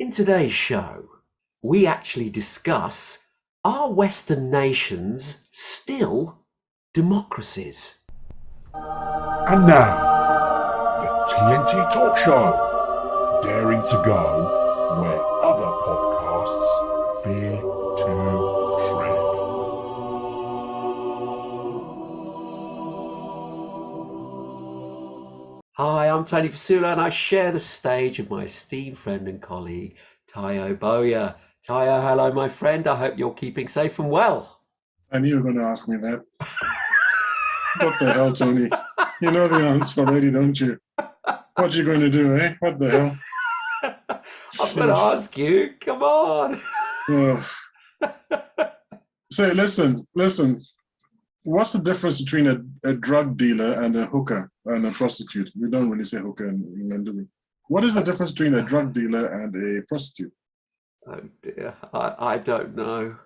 In today's show, we actually discuss, are Western nations still democracies? And now, the TNT Talk Show, daring to go where other podcasts fear to tread. Hi, I'm Tony Fasula and I share the stage with my esteemed friend and colleague, Tayo Boya. Tayo, hello my friend, I hope you're keeping safe and well. I knew you were going to ask me that. What the hell, Tony? You know the answer already, don't you? What you going to do, eh? What the hell? I'm going to ask you, come on. Oh. Say, listen. What's the difference between a drug dealer and a hooker and a prostitute? We don't really say hooker in England, do we? What is the difference between a drug dealer and a prostitute? Oh dear, I don't know.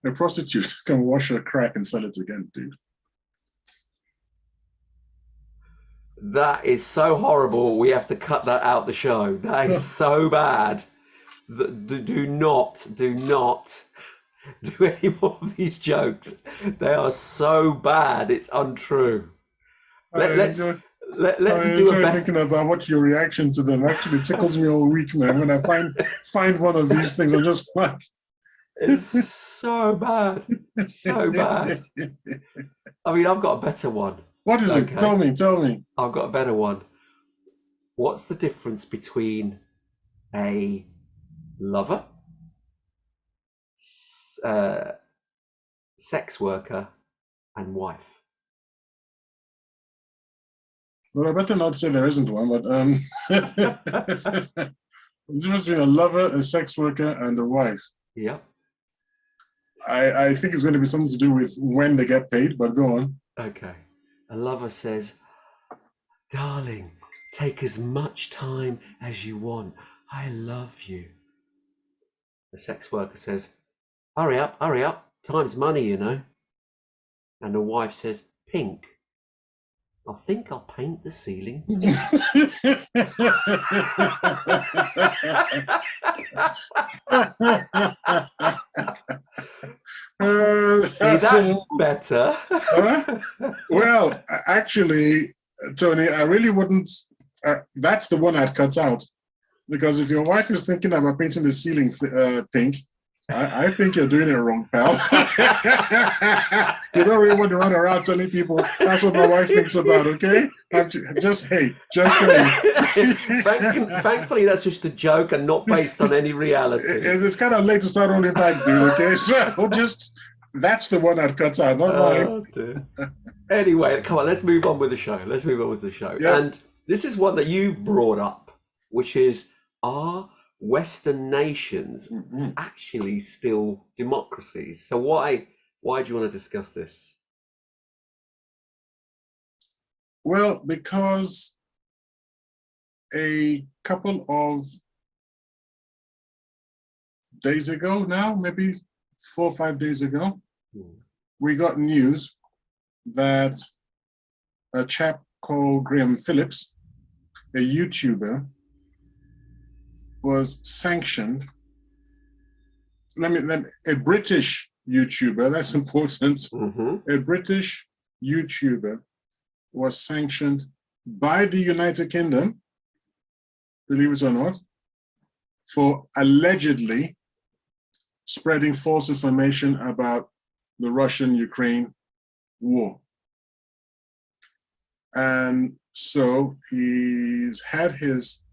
A prostitute can wash her crack and sell it again, dude. That is so horrible. We have to cut that out the show. That is so bad. Do not do any more of these jokes. They are so bad. It's untrue. Let's do a better. Thinking about what your reaction to them actually tickles me all week, man. When I find one of these things, I'm just like, it's so bad, so bad. I mean, I've got a better one. What is it? Tell me. I've got a better one. What's the difference between a lover, sex worker, and wife? Well, I better not say there isn't one, but the difference between a lover, a sex worker, and a wife. Yeah. I think it's going to be something to do with when they get paid, but go on. Okay. A lover says, darling, take as much time as you want. I love you. The sex worker says, hurry up. Time's money, you know. And the wife says, pink. I think I'll paint the ceiling. See, that's better. Well, actually, Tony, I really wouldn't. That's the one I'd cut out. Because if your wife is thinking about painting the ceiling pink, I think you're doing it wrong, pal. You don't really want to run around telling people that's what my wife thinks about, okay? Just saying. Thankfully, that's just a joke and not based on any reality. It's kind of late to start holding back, dude, okay? So that's the one I'd cut out, not mine. Dear. Anyway, come on, let's move on with the show. Yeah. And this is one that you brought up, which is, are Western nations actually still democracies? So why do you want to discuss this? Well, because a couple of days ago now, maybe 4 or 5 days ago, we got news that a chap called Graham Phillips, a YouTuber, was sanctioned. A British YouTuber, that's important. A British YouTuber was sanctioned by the United Kingdom, believe it or not, for allegedly spreading false information about the Russian-Ukraine war. And so he's had his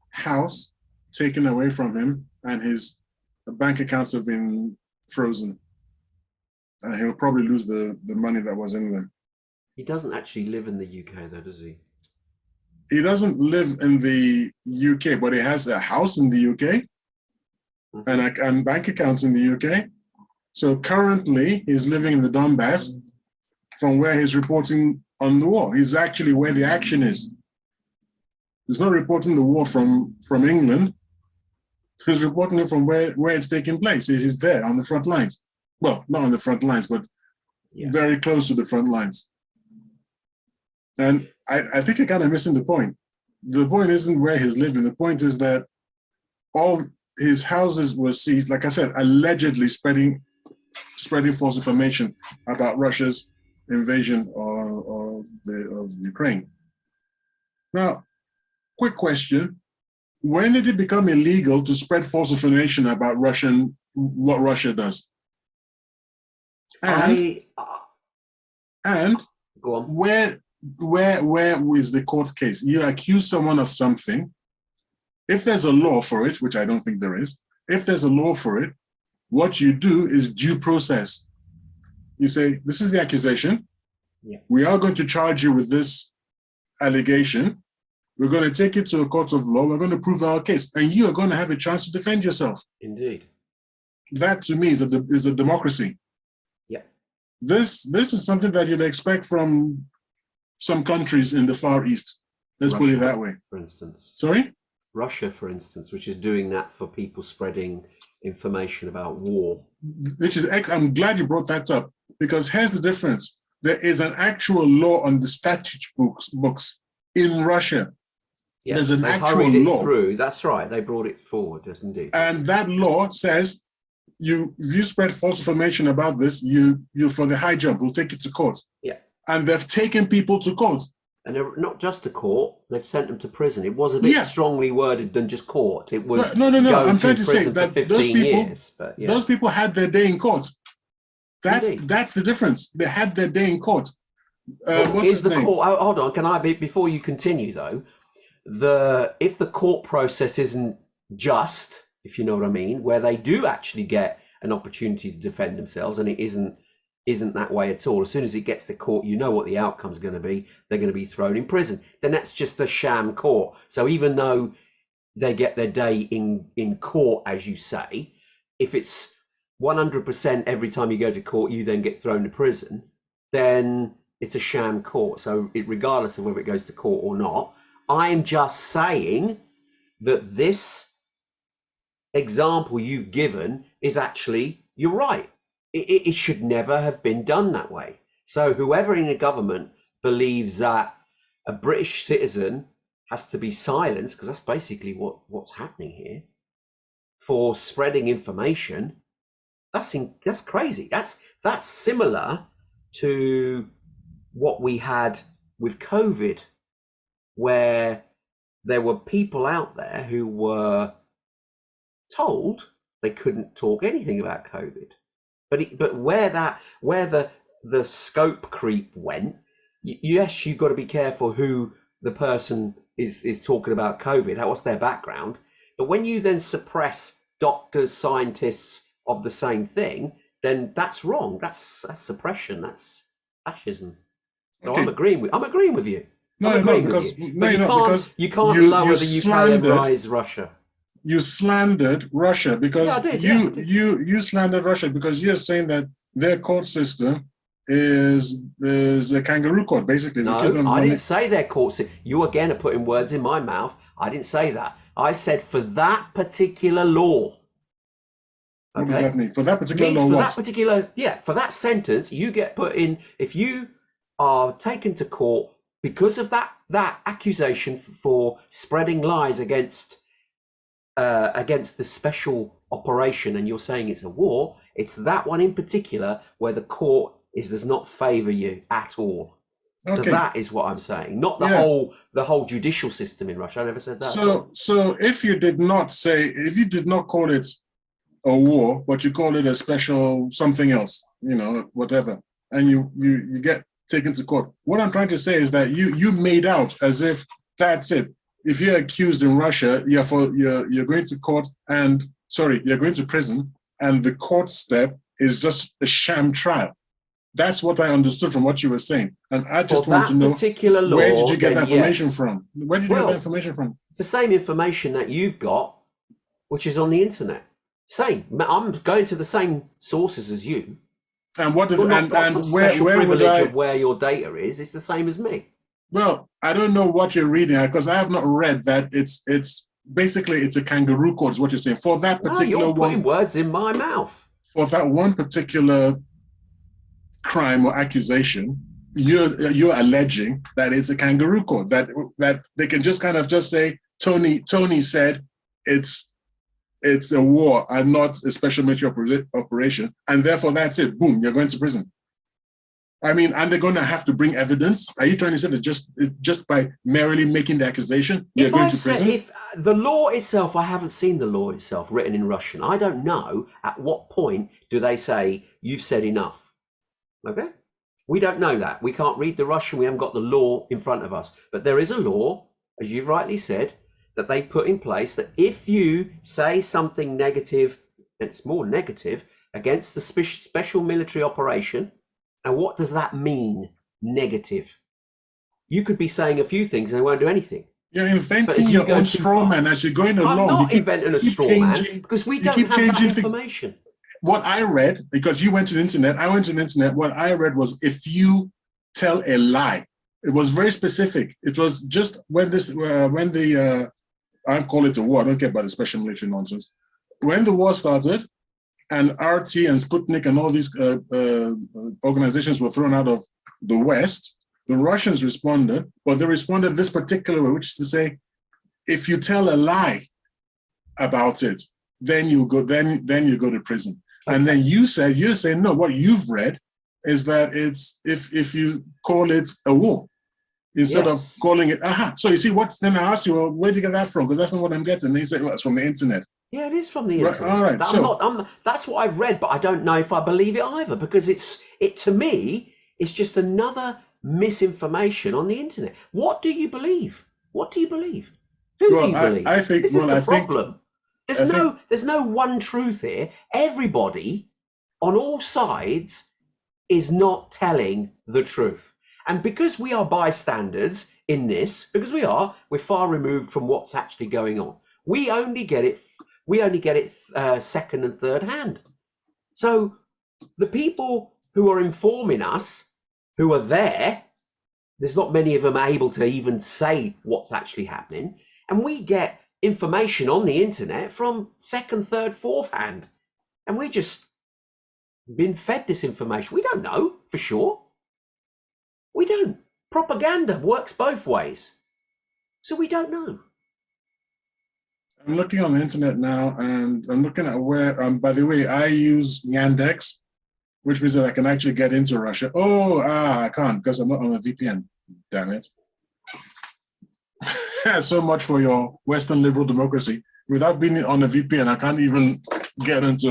house taken away from him, and his bank accounts have been frozen. And he'll probably lose the money that was in them. He doesn't actually live in the UK though, does he? He doesn't live in the UK, but he has a house in the UK and bank accounts in the UK. So currently he's living in the Donbass, from where he's reporting on the war. He's actually where the action is. He's not reporting the war from England. He's reporting it from where it's taking place. He's there on the front lines. Well, not on the front lines, but very close to the front lines. And I think you're kind of missing the point. The point isn't where he's living. The point is that all his houses were seized, like I said, allegedly spreading false information about Russia's invasion of Ukraine. Now, quick question. When did it become illegal to spread false information about what Russia does? And go on. where is the court case? You accuse someone of something. If there's a law for it, which I don't think there is, if there's a law for it, what you do is due process. You say, this is the accusation. Yeah. We are going to charge you with this allegation. We're going to take it to a court of law. We're going to prove our case. And you are going to have a chance to defend yourself. Indeed. That, to me, is a democracy. Yeah. This is something that you'd expect from some countries in the Far East. Let's put it that way. For instance. Sorry? Russia, for instance, which is doing that for people spreading information about war. I'm glad you brought that up, because here's the difference. There is an actual law on the statute books in Russia. Yes, there's an actual law. Through. That's right. They brought it forward, indeed. And that law says, if you spread false information about this, you for the high jump, we'll take you to court. Yeah. And they've taken people to court. And they're not just to court, they've sent them to prison. It was a bit strongly worded than just court. It was no. I'm trying to say that those people had their day in court. That's the difference. They had their day in court. What's his name? Court, hold on, can I before you continue though? If the court process isn't just, if you know what I mean, where they do actually get an opportunity to defend themselves, and it isn't that way at all. As soon as it gets to court, you know what the outcome's going to be. They're going to be thrown in prison. Then that's just a sham court. So even though they get their day in court, as you say, if it's 100% every time you go to court, you then get thrown to prison, then it's a sham court. So regardless of whether it goes to court or not, I'm just saying that this example you've given is actually, you're right. It should never have been done that way. So whoever in the government believes that a British citizen has to be silenced, because that's basically what's happening here, for spreading information, that's crazy. That's similar to what we had with COVID, where there were people out there who were told they couldn't talk anything about COVID. But where the scope creep went, yes, you've got to be careful who the person is talking about COVID, what's their background. But when you then suppress doctors, scientists of the same thing, then that's wrong. That's suppression. That's fascism. So okay. I'm agreeing with you. Because you can't lower the Ukraine-rise Russia. You slandered Russia because you slandered Russia because you're saying that their court system is a kangaroo court, basically. No, I didn't say their court system. You again are putting words in my mouth. I didn't say that. I said for that particular law. What does that mean? For that particular law, for that sentence, you get put in. If you are taken to court because of that accusation for spreading lies against the special operation, and you're saying it's a war, it's that one in particular where the court does not favor you at all. Okay. So that is what I'm saying, not the whole judicial system in Russia. I never said that. So if you did not call it a war, but you call it a special something else, whatever, and you get taken to court, what I'm trying to say is that you made out as if that's it. If you're accused in Russia, you're going to court you're going to prison, and the court step is just a sham trial. That's what I understood from what you were saying. And I just want to know, where did you get that information from? Where did you get that information from? It's the same information that you've got, which is on the internet. Same. I'm going to the same sources as you. And what did where would I? Of where your data is, it's the same as me. Well, I don't know what you're reading because I have not read that. It's basically a kangaroo court is what you're saying for that particular you're putting words in my mouth. For that one particular crime or accusation, you're alleging that it's a kangaroo court, that they can just kind of just say Tony said it's it's a war and not a special military operation, and therefore that's it. Boom, you're going to prison. I mean, and they're going to have to bring evidence. Are you trying to say that just by merely making the accusation, you're going to prison? If the law itself, I haven't seen the law itself written in Russian. I don't know at what point do they say you've said enough. Okay, we don't know that. We can't read the Russian. We haven't got the law in front of us. But there is a law, as you've rightly said, that they put in place that if you say something negative, and it's more negative, against the special military operation. And what does that mean, negative? You could be saying a few things and they won't do anything. You're inventing your own straw man as you're going along. I'm not inventing a straw man because we don't have that information. What I read, because you went to the internet, I went to the internet, what I read was if you tell a lie, it was very specific. It was just when I call it a war, I don't care about the special military nonsense. When the war started, and RT and Sputnik and all these organizations were thrown out of the West, the Russians responded, but they responded this particular way, which is to say, if you tell a lie about it, then you go to prison. Okay. And then you're saying, no, what you've read is that it's if you call it a war instead of calling it So you see what? Then I asked you, well, where did you get that from? Because that's not what I'm getting. And they said, well, it's from the internet. Yeah, it is from the internet. All right. That's what I've read, but I don't know if I believe it either, because it to me, it's just another misinformation on the internet. What do you believe? What do you believe? Who do you believe? I think this is the problem. There's no one truth here. Everybody on all sides is not telling the truth. And because we are bystanders in this, because we're far removed from what's actually going on. We only get it second and third hand. So the people who are informing us, who are there's not many of them able to even say what's actually happening. And we get information on the internet from second, third, fourth hand. And we're just been fed this information. We don't know for sure. We don't. Propaganda works both ways. So we don't know. I'm looking on the internet now, and I'm looking at where, by the way, I use Yandex, which means that I can actually get into Russia. I can't because I'm not on a VPN. Damn it. So much for your Western liberal democracy. Without being on a VPN, I can't even get into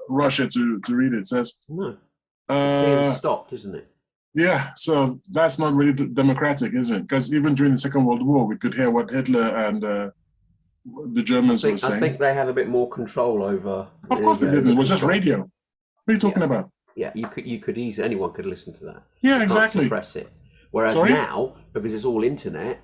Russia to read it. It says. No. It's being stopped, isn't it? Yeah, so that's not really democratic, is it? Because even during the Second World War, we could hear what Hitler and the Germans were saying. I think they had a bit more control over. Of course they didn't. It was just radio. What are you talking about? Yeah, you could easily, anyone could listen to that. Yeah, exactly. Suppress it. Whereas now, because it's all internet,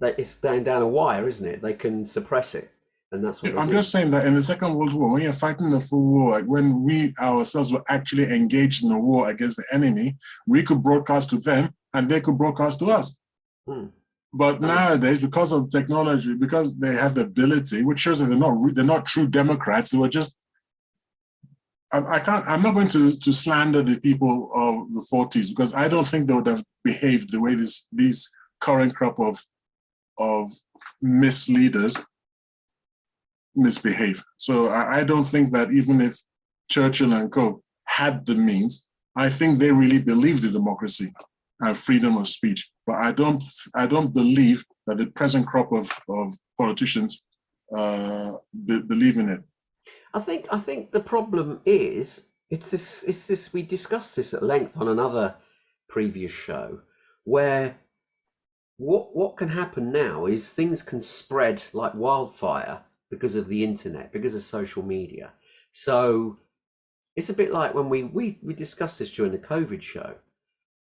it's going down a wire, isn't it? They can suppress it, and that's what. I'm just saying that in the Second World War, when you're fighting a full war, like when we ourselves were actually engaged in a war against the enemy, we could broadcast to them, and they could broadcast to us. But nowadays, because of technology, because they have the ability, which shows that they're not true democrats. They were just. I'm not going to slander the people of the 40s because I don't think they would have behaved the way these current crop of misleaders misbehave. So I don't think that even if Churchill and co had the means, I think they really believed in democracy and freedom of speech. But I don't believe that the present crop of politicians believe in it. I think the problem is it's this we discussed this at length on another previous show, where what can happen now is things can spread like wildfire because of the internet, because of social media. So it's a bit like when we discussed this during the COVID show,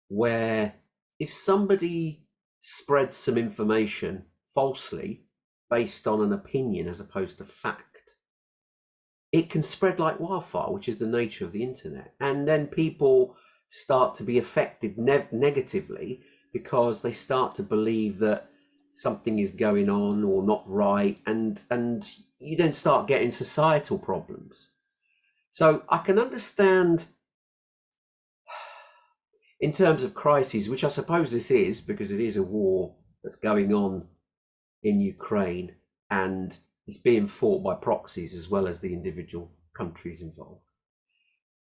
where if somebody spreads some information falsely based on an opinion as opposed to fact, it can spread like wildfire, which is the nature of the internet. And then people start to be affected negatively because they start to believe that something is going on or not right. And you then start getting societal problems. So I can understand in terms of crises, which I suppose this is, because it is a war that's going on in Ukraine, and it's being fought by proxies as well as the individual countries involved.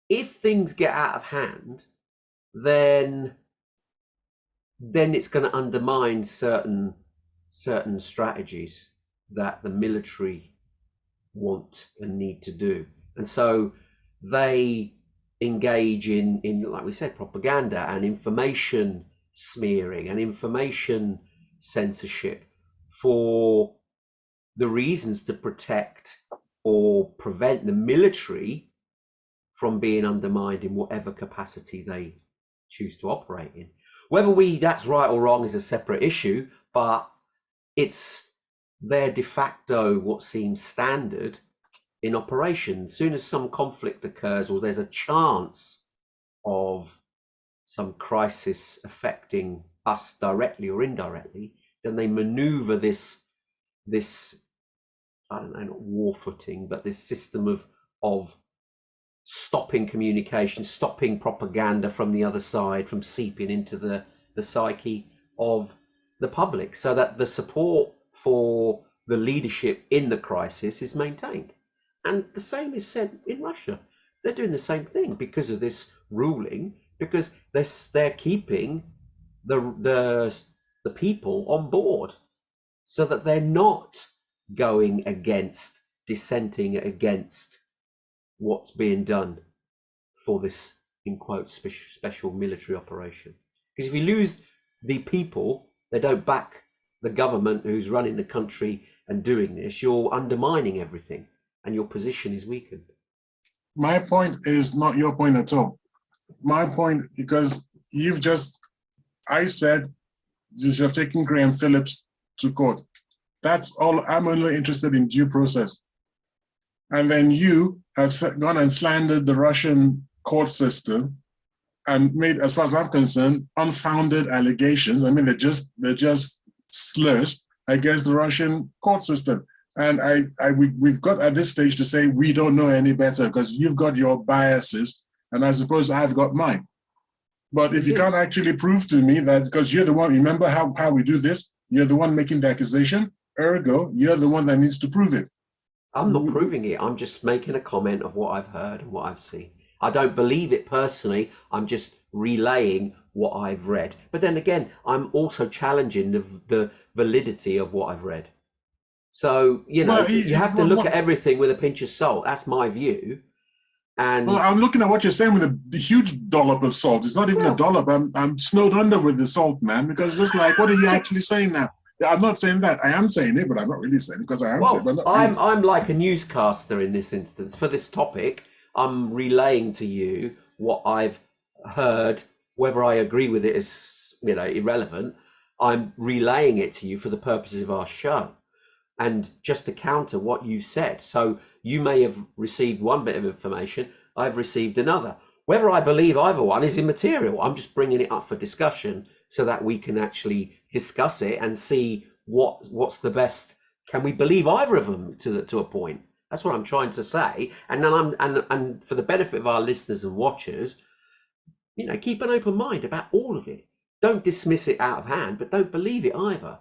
If things get out of hand, then it's going to undermine certain strategies that the military want and need to do. And so they engage in, like we said, propaganda and information smearing and information censorship for the reasons to protect or prevent the military from being undermined in whatever capacity they choose to operate in. Whether that's right or wrong is a separate issue, but it's their de facto what seems standard in operation. As soon as some conflict occurs or there's a chance of some crisis affecting us directly or indirectly, then they maneuver this I don't know, not war footing, but this system of stopping communication, stopping propaganda from the other side from seeping into the psyche of the public, so that the support for the leadership in the crisis is maintained. And the same is said in Russia. They're doing the same thing because of this ruling, because they're keeping the people on board so that they're not going against, dissenting against what's being done for this, in quotes, special military operation. Because if you lose the people, they don't back the government who's running the country and doing this, you're undermining everything and your position is weakened. My point is not your point at all. My point, because I said you should have taken Graham Phillips to court. That's all. I'm only interested in due process. And then you have gone and slandered the Russian court system and made, as far as I'm concerned, unfounded allegations. I mean, they're just slurs against the Russian court system. And we've got at this stage to say we don't know any better because you've got your biases and I suppose I've got mine. But if you can't actually prove to me that, because you're the one, remember how we do this? You're the one making the accusation, ergo, you're the one that needs to prove it. I'm not proving it. I'm just making a comment of what I've heard and what I've seen. I don't believe it personally. I'm just relaying what I've read. But then again, I'm also challenging the validity of what I've read. So, you have to look at everything with a pinch of salt. That's my view. And I'm looking at what you're saying with a huge dollop of salt. It's not even a dollop. I'm snowed under with the salt, man, because it's just like, what are you actually saying now? I'm not saying that. I am saying it, but I'm not really saying it because I am saying it. But I'm like a newscaster in this instance. For this topic, I'm relaying to you what I've heard. Whether I agree with it is, irrelevant. I'm relaying it to you for the purposes of our show. And just to counter what you said. So you may have received one bit of information, I've received another. Whether I believe either one is immaterial. I'm just bringing it up for discussion so that we can actually discuss it and see what's the best. Can we believe either of them to a point? That's what I'm trying to say. And then and for the benefit of our listeners and watchers, keep an open mind about all of it. Don't dismiss it out of hand, but don't believe it either.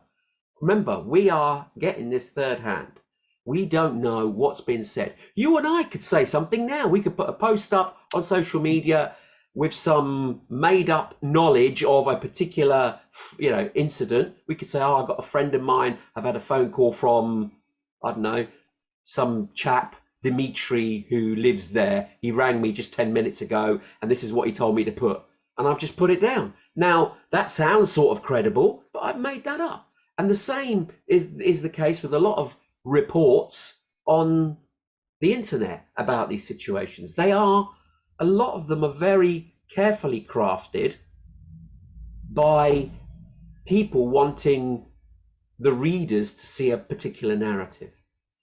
Remember, we are getting this third hand. We don't know what's been said. You and I could say something now. We could put a post up on social media with some made up knowledge of a particular, incident. We could say, I've got a friend of mine. I've had a phone call from, I don't know, some chap, Dimitri, who lives there. He rang me just 10 minutes ago, and this is what he told me to put. And I've just put it down. Now, that sounds sort of credible, but I've made that up. And the same is the case with a lot of reports on the internet about these situations. A lot of them are very carefully crafted by people wanting the readers to see a particular narrative.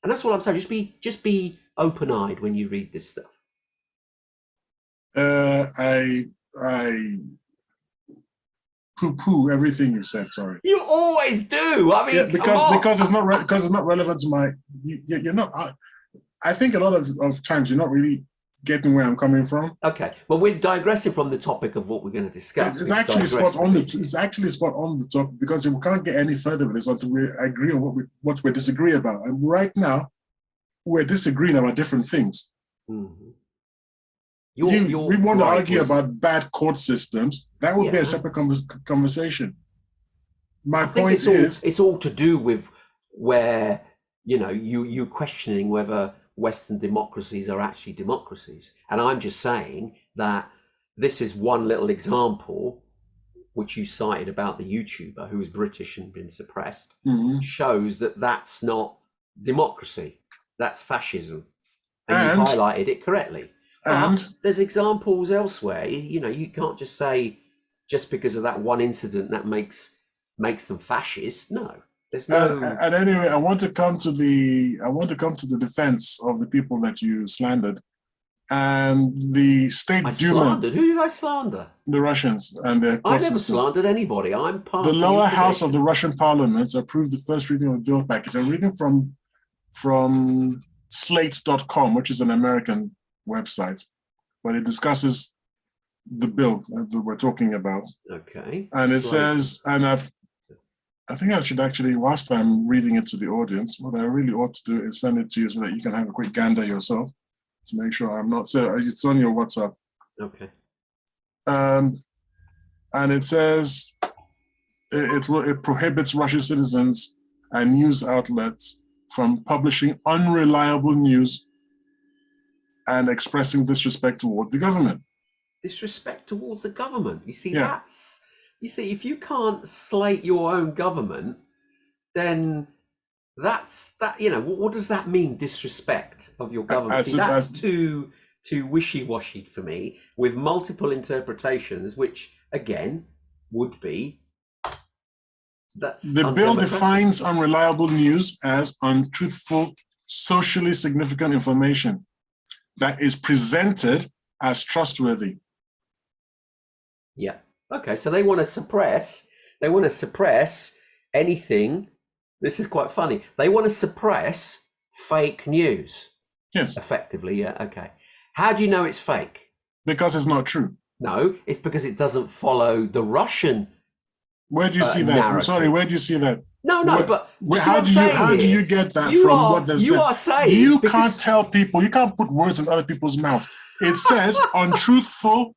And that's what I'm saying. Just be open-eyed when you read this stuff. I poo-poo everything you said. Sorry. You always do. I mean, because it's not relevant to my. You're not. I think a lot of times you're not really getting where I'm coming from? Okay, well, we're digressing from the topic of what we're going to discuss. It's actually spot on. It's actually spot on the topic, because we can't get any further with this until we agree on what we disagree about. And right now, we're disagreeing about different things. Mm-hmm. We want to argue about bad court systems. That would be a separate conversation. My point is, it's all to do with where you questioning whether Western democracies are actually democracies, and I'm just saying that this is one little example which you cited about the YouTuber who was British and been suppressed, shows that that's not democracy, that's fascism, and you highlighted it correctly. But there's examples elsewhere. You can't just say just because of that one incident that makes them fascist. No, there's no. And anyway, I want to come to the defense of the people that you slandered, and the State Duma. Slandered? Who did I slander? The Russians and their court system. I never slandered anybody. I'm part. The lower house of the Russian Parliament approved the first reading of the bill package. I'm reading from Slate.com, which is an American website, but it discusses the bill that we're talking about. Okay. And it says, and I think I should actually, whilst I'm reading it to the audience, what I really ought to do is send it to you so that you can have a quick gander yourself to make sure I'm not. So it's on your WhatsApp. Okay. And it says it prohibits Russian citizens and news outlets from publishing unreliable news and expressing disrespect toward the government. Disrespect towards the government. You see, if you can't slate your own government, then that's that. What does that mean? Disrespect of your government. That's too wishy-washy for me, with multiple interpretations, which again would be. The bill defines unreliable news as untruthful, socially significant information that is presented as trustworthy. Yeah. Okay. So they want to suppress anything. This is quite funny. They want to suppress fake news. Yes. Effectively. Yeah. Okay. How do you know it's fake? Because it's not true. No, it's because it doesn't follow the Russian. Where do you see that? Narrative. I'm sorry. Where do you see that? No, but how do you get that from what they've said? You are saying you can't tell people. You can't put words in other people's mouths. It says untruthful,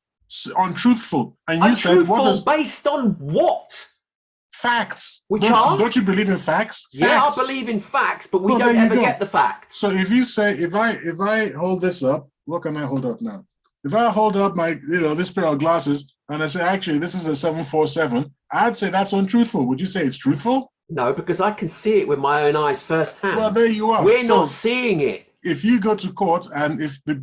and you said what does based on what? Facts. Don't you believe in facts? Yeah, I believe in facts, but we don't ever get the facts. So if you say if I hold this up, what can I hold up now? If I hold up my this pair of glasses and I say actually this is a 747, I'd say that's untruthful. Would you say it's truthful? No, because I can see it with my own eyes firsthand. Well, there you are. We're not seeing it. If you go to court and if the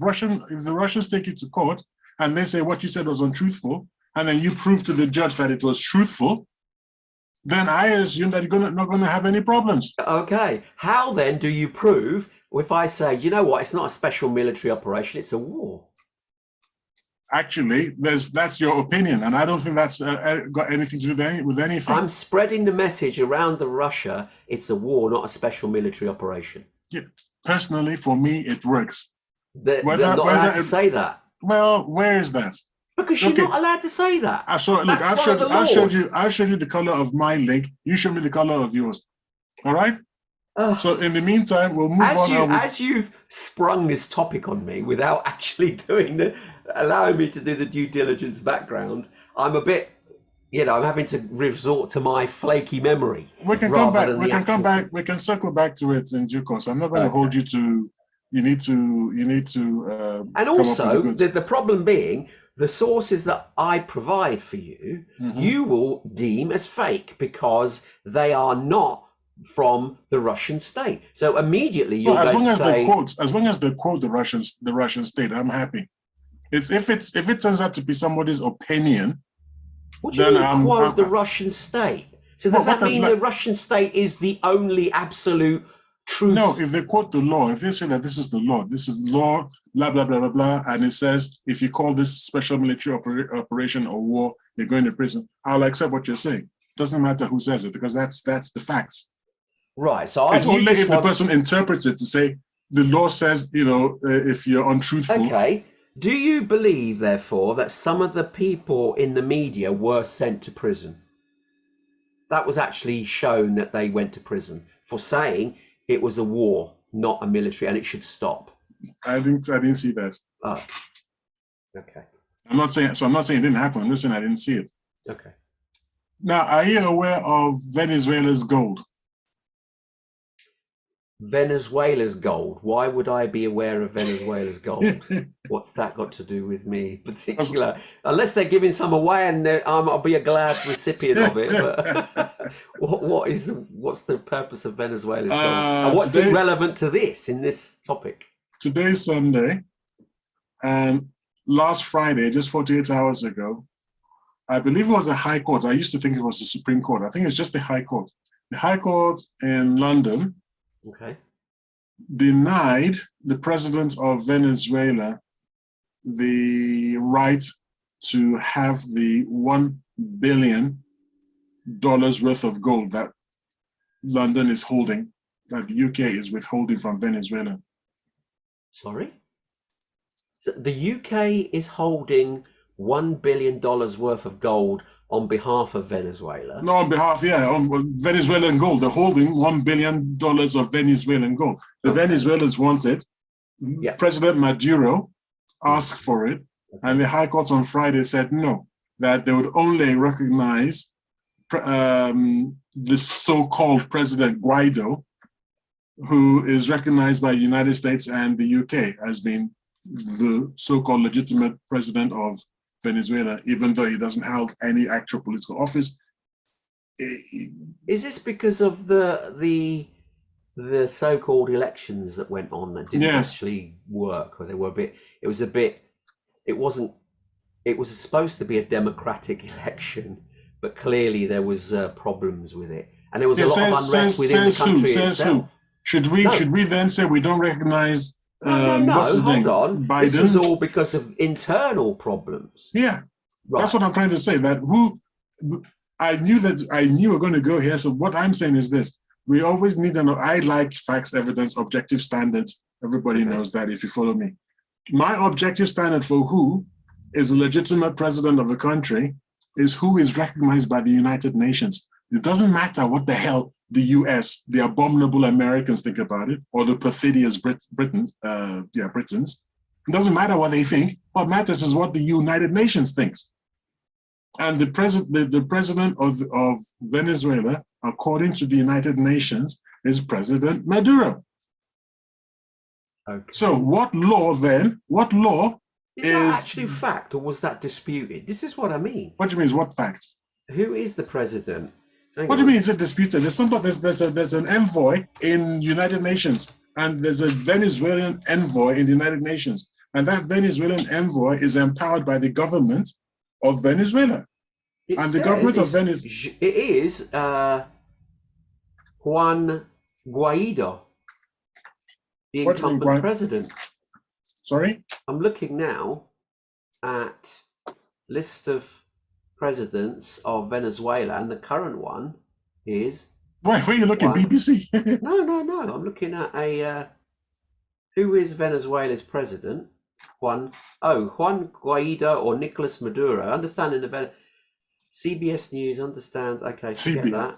Russians take you to court and they say what you said was untruthful, and then you prove to the judge that it was truthful, then I assume that you're not going to have any problems. Okay. How then do you prove if I say, you know what, it's not a special military operation, it's a war? Actually, that's your opinion, and I don't think that's got anything to do with anything. I'm spreading the message around Russia, it's a war, not a special military operation. Yeah. Personally, for me, it works. They're not allowed to say that. Well, where is that? Because you're not allowed to say that. I'll show you the color of my link. You show me the color of yours. All right? So in the meantime, we'll move on. As you've sprung this topic on me without actually allowing me to do the due diligence background, I'm a bit, I'm having to resort to my flaky memory. We can come back. We can circle back to it in due course. I'm not going to hold you to. You need to. And also, the problem being, the sources that I provide for you, you will deem as fake because they are not from the Russian state. So immediately you're as going long to as say, they quote the Russian state, I'm happy. If it turns out to be somebody's opinion, what do you mean quote the Russian state? So does that mean the Russian state is the only absolute truth? No, if they quote the law, if they say that this is the law, blah blah blah blah blah, and it says if you call this special military operation or war, you're going to prison, I'll accept what you're saying. Doesn't matter who says it, because that's the facts. Right. So it's only if the person interprets it to say the law says, if you're untruthful. Okay. Do you believe, therefore, that some of the people in the media were sent to prison? That was actually shown that they went to prison for saying it was a war, not a military, and it should stop. I didn't see that. Oh, okay. I'm not saying it didn't happen. I'm just saying I didn't see it. Okay. Now, are you aware of Venezuela's gold? Venezuela's gold. Why would I be aware of Venezuela's gold? What's that got to do with me in particular? Unless they're giving some away, and I'll be a glad recipient of it. But what's the purpose of Venezuela's gold? And what's it relevant to this in this topic? Today's Sunday, and last Friday, just 48 hours ago, I believe it was a High Court. I used to think it was the Supreme Court. I think it's just the High Court. The High Court in London denied the president of Venezuela the right to have the $1 billion worth of gold that London is holding, that the UK is withholding from Venezuela. Sorry? So the UK is holding $1 billion worth of gold on behalf of Venezuela? No, on behalf, on Venezuelan gold. They're holding $1 billion of Venezuelan gold. The Venezuelans want it. President Maduro asked for it, and the High Court on Friday said no, that they would only recognize the so-called President Guaido, who is recognized by the United States and the UK as being the so-called legitimate president of Venezuela, even though he doesn't hold any actual political office. Is this because of the so-called elections that went on that didn't actually work, or they were it was supposed to be a democratic election, but clearly there was problems with it, and there was a lot of unrest within the country itself. Should we then say we don't recognize? No, hold on. Biden? This was all because of internal problems. Yeah, right. That's what I'm trying to say. I knew we were going to go here. So what I'm saying is this: we always need to know. I like facts, evidence, objective standards. Everybody knows that if you follow me. My objective standard for who is the legitimate president of a country is who is recognized by the United Nations. It doesn't matter what the hell the US, the abominable Americans think about it, or the perfidious Britons. It doesn't matter what they think. What matters is what the United Nations thinks. And the president of Venezuela, according to the United Nations, is President Maduro. Okay. So what law is that actually fact, or was that disputed? This is what I mean. What do you mean? What fact? Who is the president? What do you mean? Is it disputed? There's an envoy in United Nations, and there's a Venezuelan envoy in the United Nations, and that Venezuelan envoy is empowered by the government of Venezuela, the government of Venezuela. It is Juan Guaido, the incumbent president. Sorry, I'm looking now at list of presidents of Venezuela, and the current one is. Where are you looking? BBC? No. I'm looking at who is Venezuela's president? Juan Guaido or Nicolas Maduro. Understanding the CBS News understands. Okay, forget that.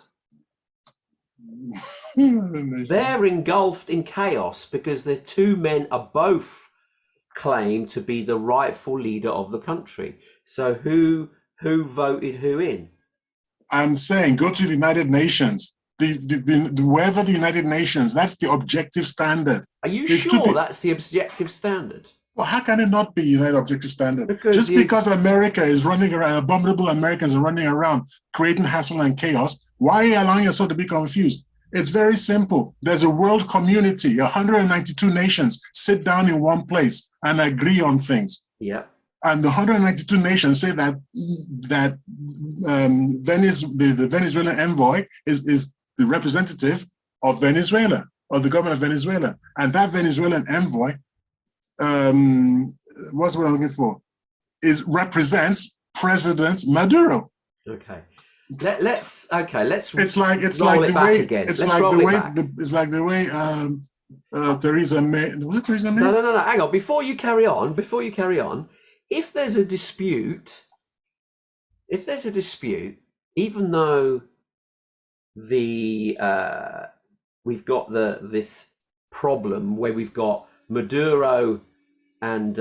They're engulfed in chaos because the two men are both claim to be the rightful leader of the country. So who voted who in? I'm saying go to the United Nations. Wherever the United Nations, that's the objective standard. Are you sure that's the objective standard? Well, how can it not be United Objective Standard? Because America is running around, abominable Americans are running around creating hassle and chaos, why are you allowing yourself to be confused? It's very simple. There's a world community, 192 nations sit down in one place and agree on things. Yeah. And the 192 nations say that the Venezuelan envoy is the representative of Venezuela, of the government of Venezuela. And that Venezuelan envoy, what's what I'm looking for, represents President Maduro. Okay. Let's It's like roll it the back way again. it's like the way Theresa May. Was it Theresa May? No. Hang on. Before you carry on, if there's a dispute, even though we've got this problem where we've got Maduro and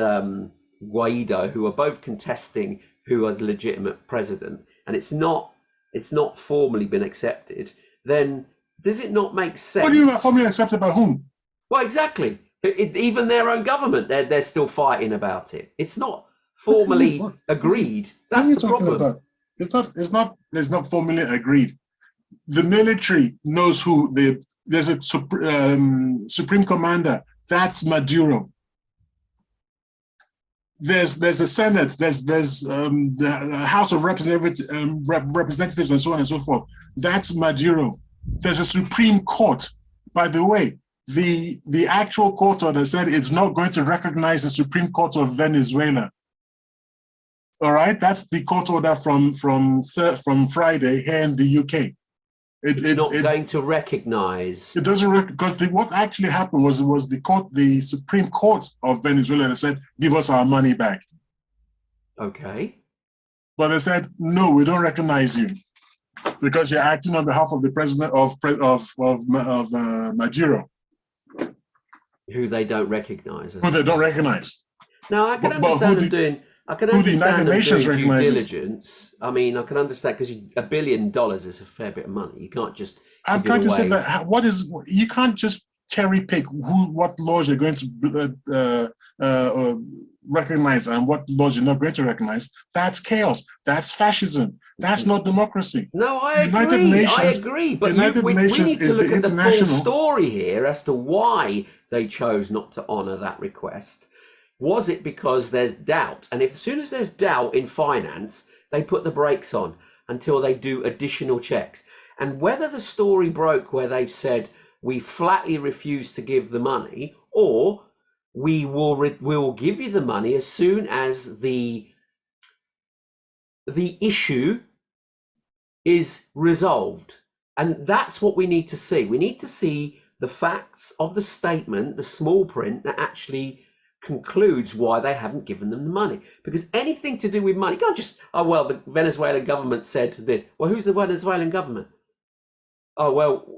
Guaido, who are both contesting who are the legitimate president, and it's not formally been accepted, then does it not make sense? What do you mean formally accepted by whom? Well, exactly. Even their own government, they're still fighting about it. It's not formally agreed. That's the problem. About? It's not formally agreed. The military knows who there's a supreme commander. That's Maduro. There's a Senate. There's the House of Representatives and so on and so forth. That's Maduro. There's a Supreme Court. By the way, the actual court order said it's not going to recognize the Supreme Court of Venezuela. All right, that's the court order from Friday here in the UK. It's not going to recognize. It doesn't because what actually happened was the Supreme Court of Venezuela that said, "Give us our money back." Okay. But they said, "No, we don't recognize you because you're acting on behalf of the president of Maduro." Who they don't recognize. Who they don't recognize. Now I can understand them doing. I can understand them doing due diligence. I mean, I can understand because $1 billion is a fair bit of money. You can't just. I'm trying to say that you can't just cherry pick what laws you're going to recognize and what laws you're not going to recognize. That's chaos. That's fascism. That's not democracy. No, I agree. But we need to look at the full story here as to why they chose not to honour that request. Was it because there's doubt? And as soon as there's doubt in finance, they put the brakes on until they do additional checks. And whether the story broke where they've said, we flatly refuse to give the money, or we will give you the money as soon as the issue is resolved. And that's what we need to see. We need to see the facts of the statement, the small print that actually concludes why they haven't given them the money. Because anything to do with money, you can't just, oh, well, the Venezuelan government said this. Well, who's the Venezuelan government? Oh, well,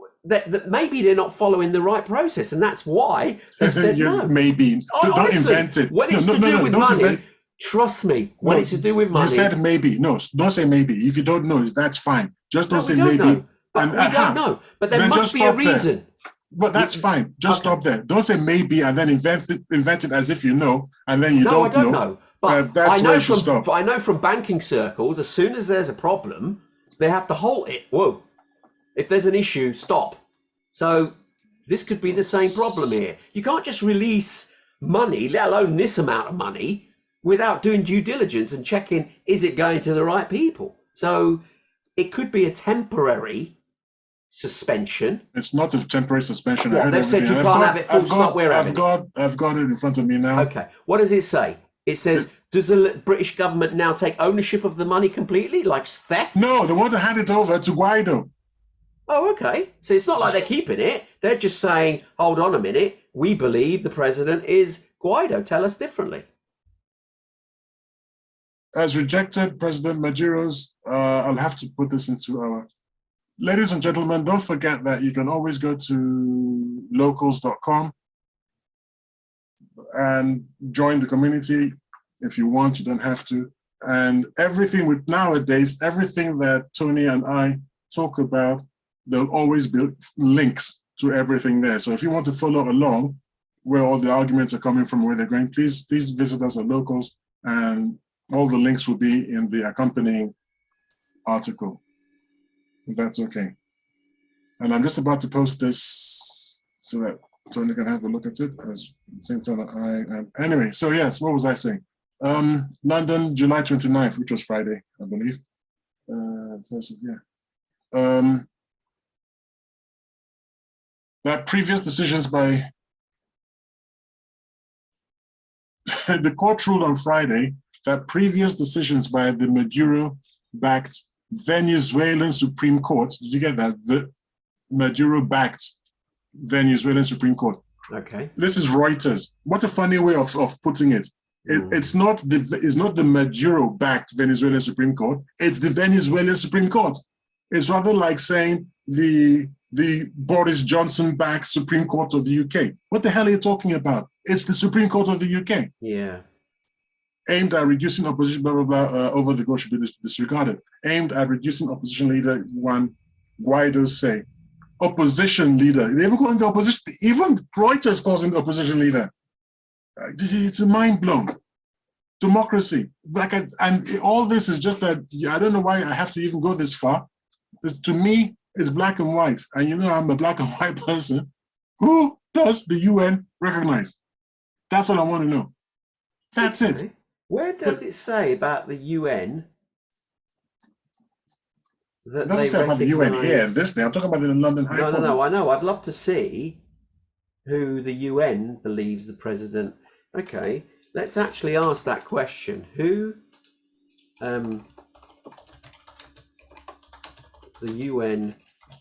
maybe they're not following the right process, and that's why they've said no. Maybe. Don't invent it. When it's to do with money, trust me, when it's to do with money. You said maybe. No, don't say maybe. If you don't know, that's fine. Just don't say maybe. We don't know. But there must be a reason. But that's fine. Just stop there. Don't say maybe and then invent it as if you know, and then you don't know. No, I don't know. But that's where you should stop. I know from banking circles, as soon as there's a problem, they have to halt it. Whoa. If there's an issue, stop. So this could be the same problem here. You can't just release money, let alone this amount of money, without doing due diligence and checking, is it going to the right people? So it could be a temporary suspension. It's not a temporary suspension. What, they've said you can't have it full stop. I've got it in front of me now. Okay. What does it say? It says, does the British government now take ownership of the money completely, like theft? No, they want to hand it over to Guaido. Oh, okay. So it's not like they're keeping it. They're just saying, hold on a minute, we believe the president is Guaido. Tell us differently. As rejected, President Maduro's, I'll have to put this into our... Ladies and gentlemen, don't forget that you can always go to locals.com and join the community if you want. You don't have to. And everything with nowadays, everything that Tony and I talk about, there'll always be links to everything there. So if you want to follow along where all the arguments are coming from, where they're going, please visit us at Locals, and all the links will be in the accompanying article, if that's okay. And I'm just about to post this so that Tony can have a look at it at the same time that I am. Anyway, so yes, what was I saying? London, July 29th, which was Friday, I believe. That previous decisions by the court ruled on Friday that previous decisions by the Maduro-backed Venezuelan Supreme Court, did you get that? The Maduro-backed Venezuelan Supreme Court Okay. This is Reuters. What a funny way of putting it. It's not the Maduro-backed Venezuelan Supreme Court. It's the Venezuelan Supreme Court. It's rather like saying the Boris Johnson-backed Supreme Court of the UK. What the hell are you talking about? It's the Supreme Court of the UK. Yeah. Aimed at reducing opposition, blah, blah, blah, over the course should be disregarded. Aimed at reducing opposition leader Juan Guaido say. Opposition leader. They even call him the opposition. Even Reuters calls him the opposition leader. It's mind blown. Democracy. And all this is just that, I don't know why I have to even go this far. To me, it's black and white. And you know I'm a black and white person. Who does the UN recognize? That's what I want to know. That's it. Where does it say about the UN? It doesn't say about the UN here, this thing. I'm talking about the London High Court. No, I know. I'd love to see who the UN believes the president. Okay, let's actually ask that question. Who the UN?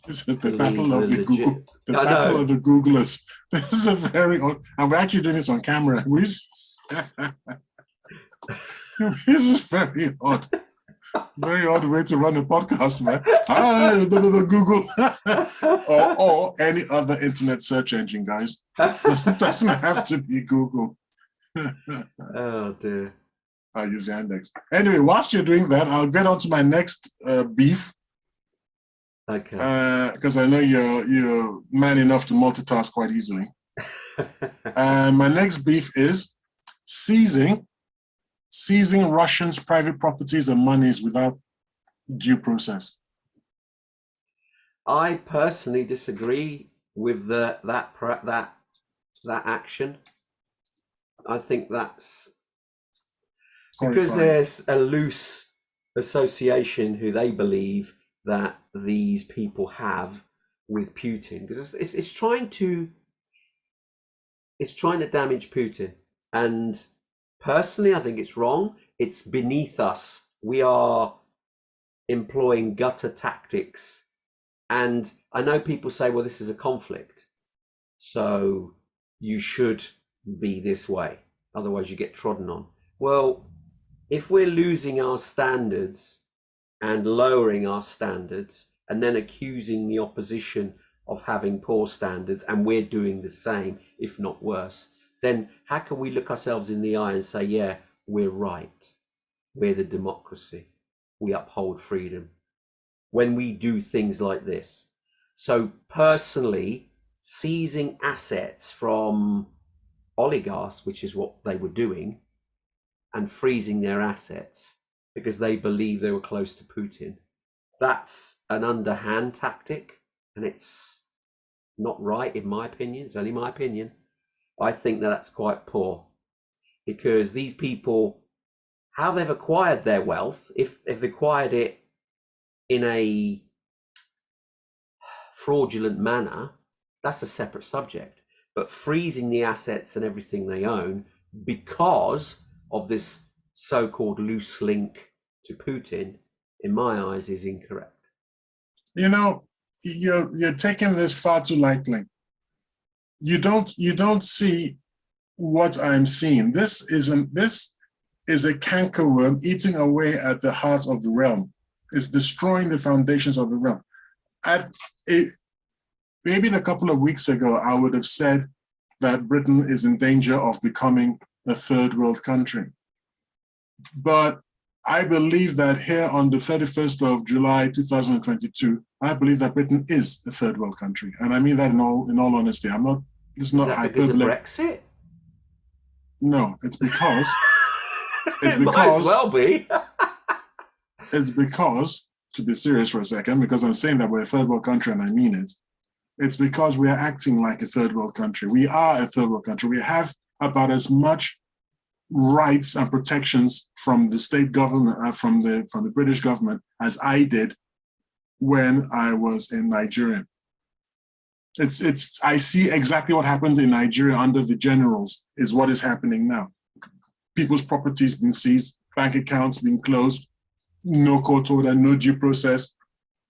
This is the battle of the Google, battle of the Googlers. This is a very odd, and we're actually doing this on camera. This is very odd. Very odd way to run a podcast, man. Google or any other internet search engine, guys. It doesn't have to be Google. Oh dear. I'll use Yandex. Anyway, whilst you're doing that, I'll get on to my next beef. Okay. Because I know you're man enough to multitask quite easily. My next beef is seizing Russians' private properties and monies without due process. I personally disagree with that action. I think that's because there's a loose association who they believe that these people have with Putin, because it's trying to damage Putin. And personally, I think it's wrong. It's beneath us. We are employing gutter tactics. And I know people say, well, this is a conflict, so you should be this way, otherwise you get trodden on. Well, if we're losing our standards and lowering our standards and then accusing the opposition of having poor standards, and we're doing the same, if not worse, then how can we look ourselves in the eye and say, yeah, we're right, we're the democracy, we uphold freedom, when we do things like this? So personally, seizing assets from oligarchs, which is what they were doing, and freezing their assets because they believe they were close to Putin, that's an underhand tactic, and it's not right, in my opinion. It's only my opinion. I think that that's quite poor, because these people, how they've acquired their wealth, if they've acquired it in a fraudulent manner, that's a separate subject. But freezing the assets and everything they own because of this so-called loose link to Putin, in my eyes, is incorrect. You know, you're taking this far too lightly. You don't see what I'm seeing. This is a cankerworm eating away at the heart of the realm. It's destroying the foundations of the realm. Maybe a couple of weeks ago, I would have said that Britain is in danger of becoming a third world country. But I believe that here on the 31st of July, 2022, I believe that Britain is a third world country. And I mean that in all honesty. It's not hyperbole. Because of Brexit? No, it's because it might as well be. It's because, to be serious for a second, because I'm saying that we're a third world country and I mean it, it's because we are acting like a third world country. We are a third world country. We have about as much rights and protections from the state government, from the British government, as I did when I was in Nigeria. I see exactly what happened in Nigeria under the generals is what is happening now. People's properties being seized, bank accounts being closed, no court order, no due process.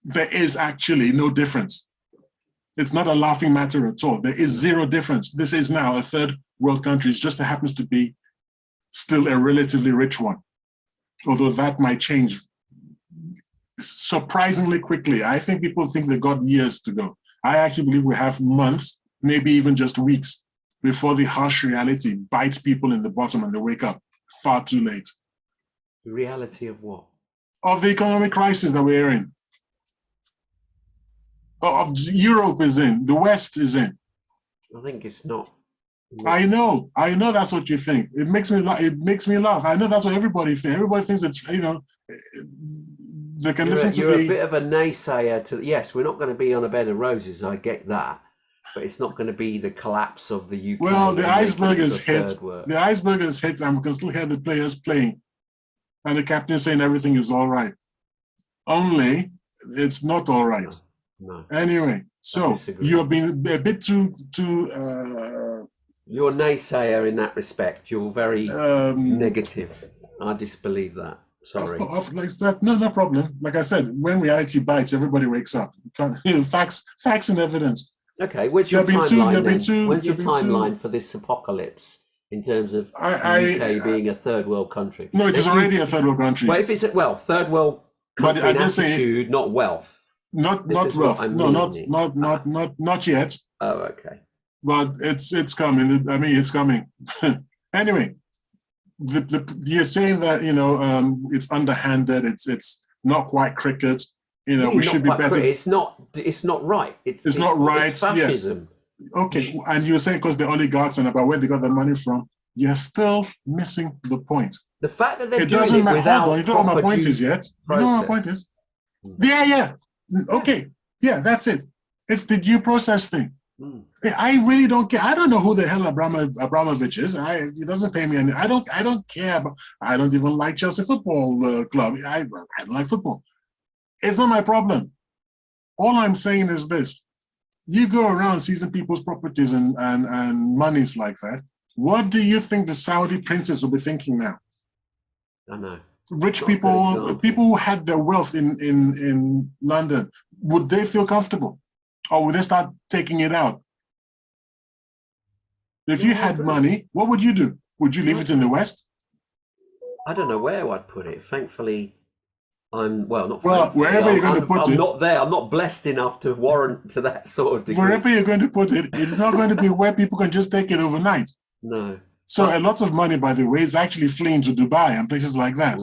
There is actually no difference. It's not a laughing matter at all. There is zero difference. This is now a third world country. It just happens to be still a relatively rich one, although that might change surprisingly quickly. I think people think they've got years to go. I actually believe we have months, maybe even just weeks, before the harsh reality bites people in the bottom and they wake up far too late. The reality of what? Of the economic crisis that we're in. Of Europe is in, the West is in. I think it's not. I know that's what you think. It makes me laugh. I know that's what everybody thinks. Everybody thinks it's, they can listen to You're a bit of a naysayer to, yes, we're not going to be on a bed of roses, I get that, but it's not going to be the collapse of the UK. Well, the iceberg is hit. The iceberg is hit, and we can still hear the players playing, and the captain saying everything is all right. Only it's not all right. No. Anyway, so you've been a bit too. You're a naysayer in that respect. You're very negative. I disbelieve that. Sorry. Like that, no problem. Like I said, when reality bites, everybody wakes up. Facts and evidence. Okay, where's your timeline? When's your timeline for this apocalypse in terms of the UK being a third world country? No, it is already a third world country. Well, if it's third world country in attitude, not wealth. Not wealth. No, not yet. Oh, okay. But it's coming. I mean, it's coming. Anyway, you're saying that it's underhanded. It's not quite cricket. We should be better. It's not right. It's not right. It's fascism. Yeah. Okay, and you're saying because the oligarchs and about where they got the money from, you're still missing the point. The fact that they're it doesn't matter. Hold on, you don't know what my point is yet. You know what my point is? Yeah. Okay. Yeah, that's it. It's the due process thing. I really don't care. I don't know who the hell Abramovich is. He doesn't pay me any. I don't care. I don't even like Chelsea Football Club. I don't like football. It's not my problem. All I'm saying is this. You go around seizing people's properties and monies like that. What do you think the Saudi princes will be thinking now? I know. Rich people who had their wealth in London, would they feel comfortable? Or would they start taking it out? If you had money, what would you do? Would you leave it in the West? I don't know where I'd put it. Thankfully, wherever you're going to put it. I'm not there. I'm not blessed enough to warrant to that sort of degree. Wherever you're going to put it, it's not going to be where people can just take it overnight. No. So a lot of money, by the way, is actually fleeing to Dubai and places like that.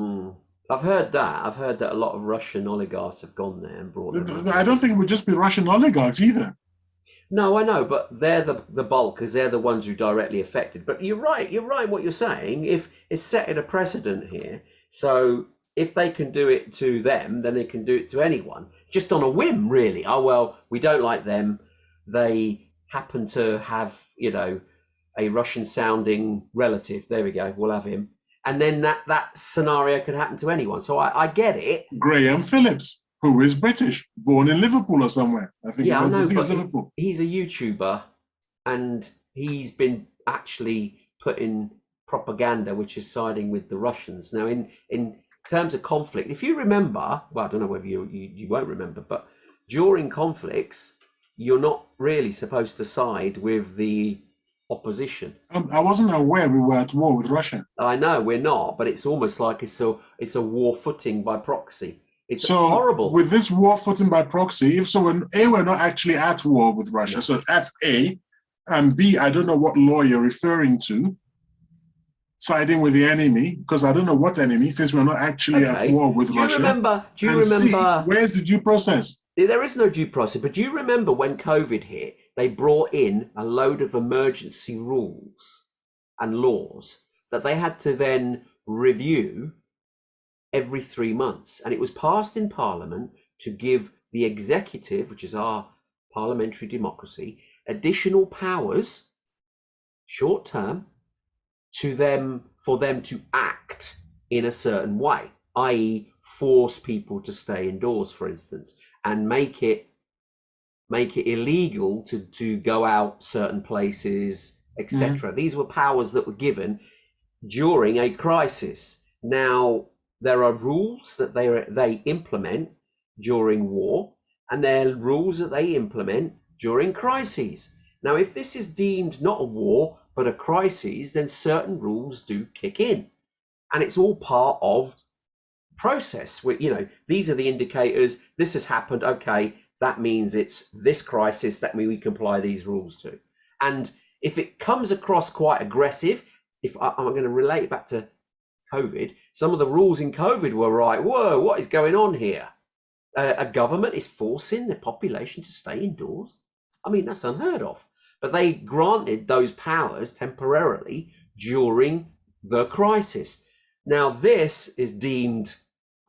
I've heard that a lot of Russian oligarchs have gone there and brought them. I don't think it would just be Russian oligarchs either. No, I know, but they're the bulk, because they're the ones who are directly affected. But you're right what you're saying. If it's setting a precedent here, so if they can do it to them, then they can do it to anyone, just on a whim, really. Oh, well, we don't like them. They happen to have, a Russian-sounding relative. There we go. We'll have him. And then that scenario could happen to anyone. So I get it. Graham Phillips, who is British, born in Liverpool or somewhere. I think it's Liverpool. He's a YouTuber, and he's been actually putting propaganda which is siding with the Russians. Now, in terms of conflict, if you remember, well, I don't know whether you won't remember, but during conflicts, you're not really supposed to side with the opposition. I wasn't aware we were at war with Russia. I know we're not, but it's almost like it's a war footing by proxy. It's horrible. With this war footing by proxy, when we're not actually at war with Russia, so that's A, and B, I don't know what law you're referring to, siding with the enemy, because I don't know what enemy, since we're not actually at war with Russia. Do you remember? C, where's the due process? There is no due process, but do you remember when COVID hit, they brought in a load of emergency rules and laws that they had to then review every 3 months, and it was passed in Parliament to give the executive, which is our parliamentary democracy, additional powers, short term, for them to act in a certain way, i.e. force people to stay indoors, for instance, and make it illegal to go out certain places, etc. These were powers that were given during a crisis. Now, there are rules that they implement during war, and there are rules that they implement during crises. Now, if this is deemed not a war, but a crisis, then certain rules do kick in. And it's all part of process. These are the indicators. This has happened. Okay, that means it's this crisis. That means we can apply these rules to. And if it comes across quite aggressive, if I'm going to relate it back to COVID, some of the rules in COVID were right. Whoa, what is going on here? A government is forcing the population to stay indoors. I mean, that's unheard of. But they granted those powers temporarily during the crisis. Now, this is deemed,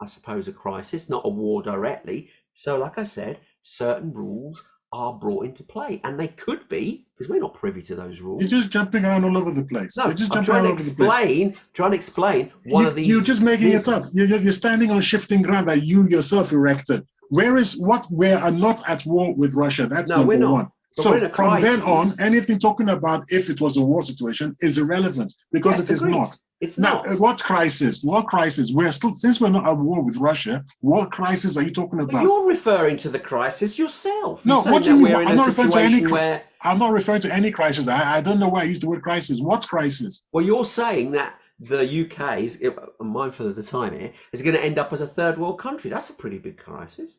I suppose, a crisis, not a war directly. So, like I said, certain rules are brought into play, and they could be, because we're not privy to those rules. You're just jumping around all over the place. No, You're just I'm jumping trying all to over the place. trying to explain one of these. You're just making it up. reasons. You're standing on shifting ground that you yourself erected. We are not at war with Russia. That's No, we're number not. one. But So from then on, crisis. anything talking about if it was a war situation is irrelevant because Yes, it is agreed. not. It's Now, not. what crisis? What crisis? Since we're not at war with Russia, what crisis are you talking But about? you're referring to the crisis yourself. No, You're saying what do you that mean? we're in I'm a not referring to any. situation where. I'm not referring to any crisis. I don't know why I used the word crisis. What crisis? Well, you're saying that the UK is, I'm mindful of the time here, is going to end up as a third world country. That's a pretty big crisis.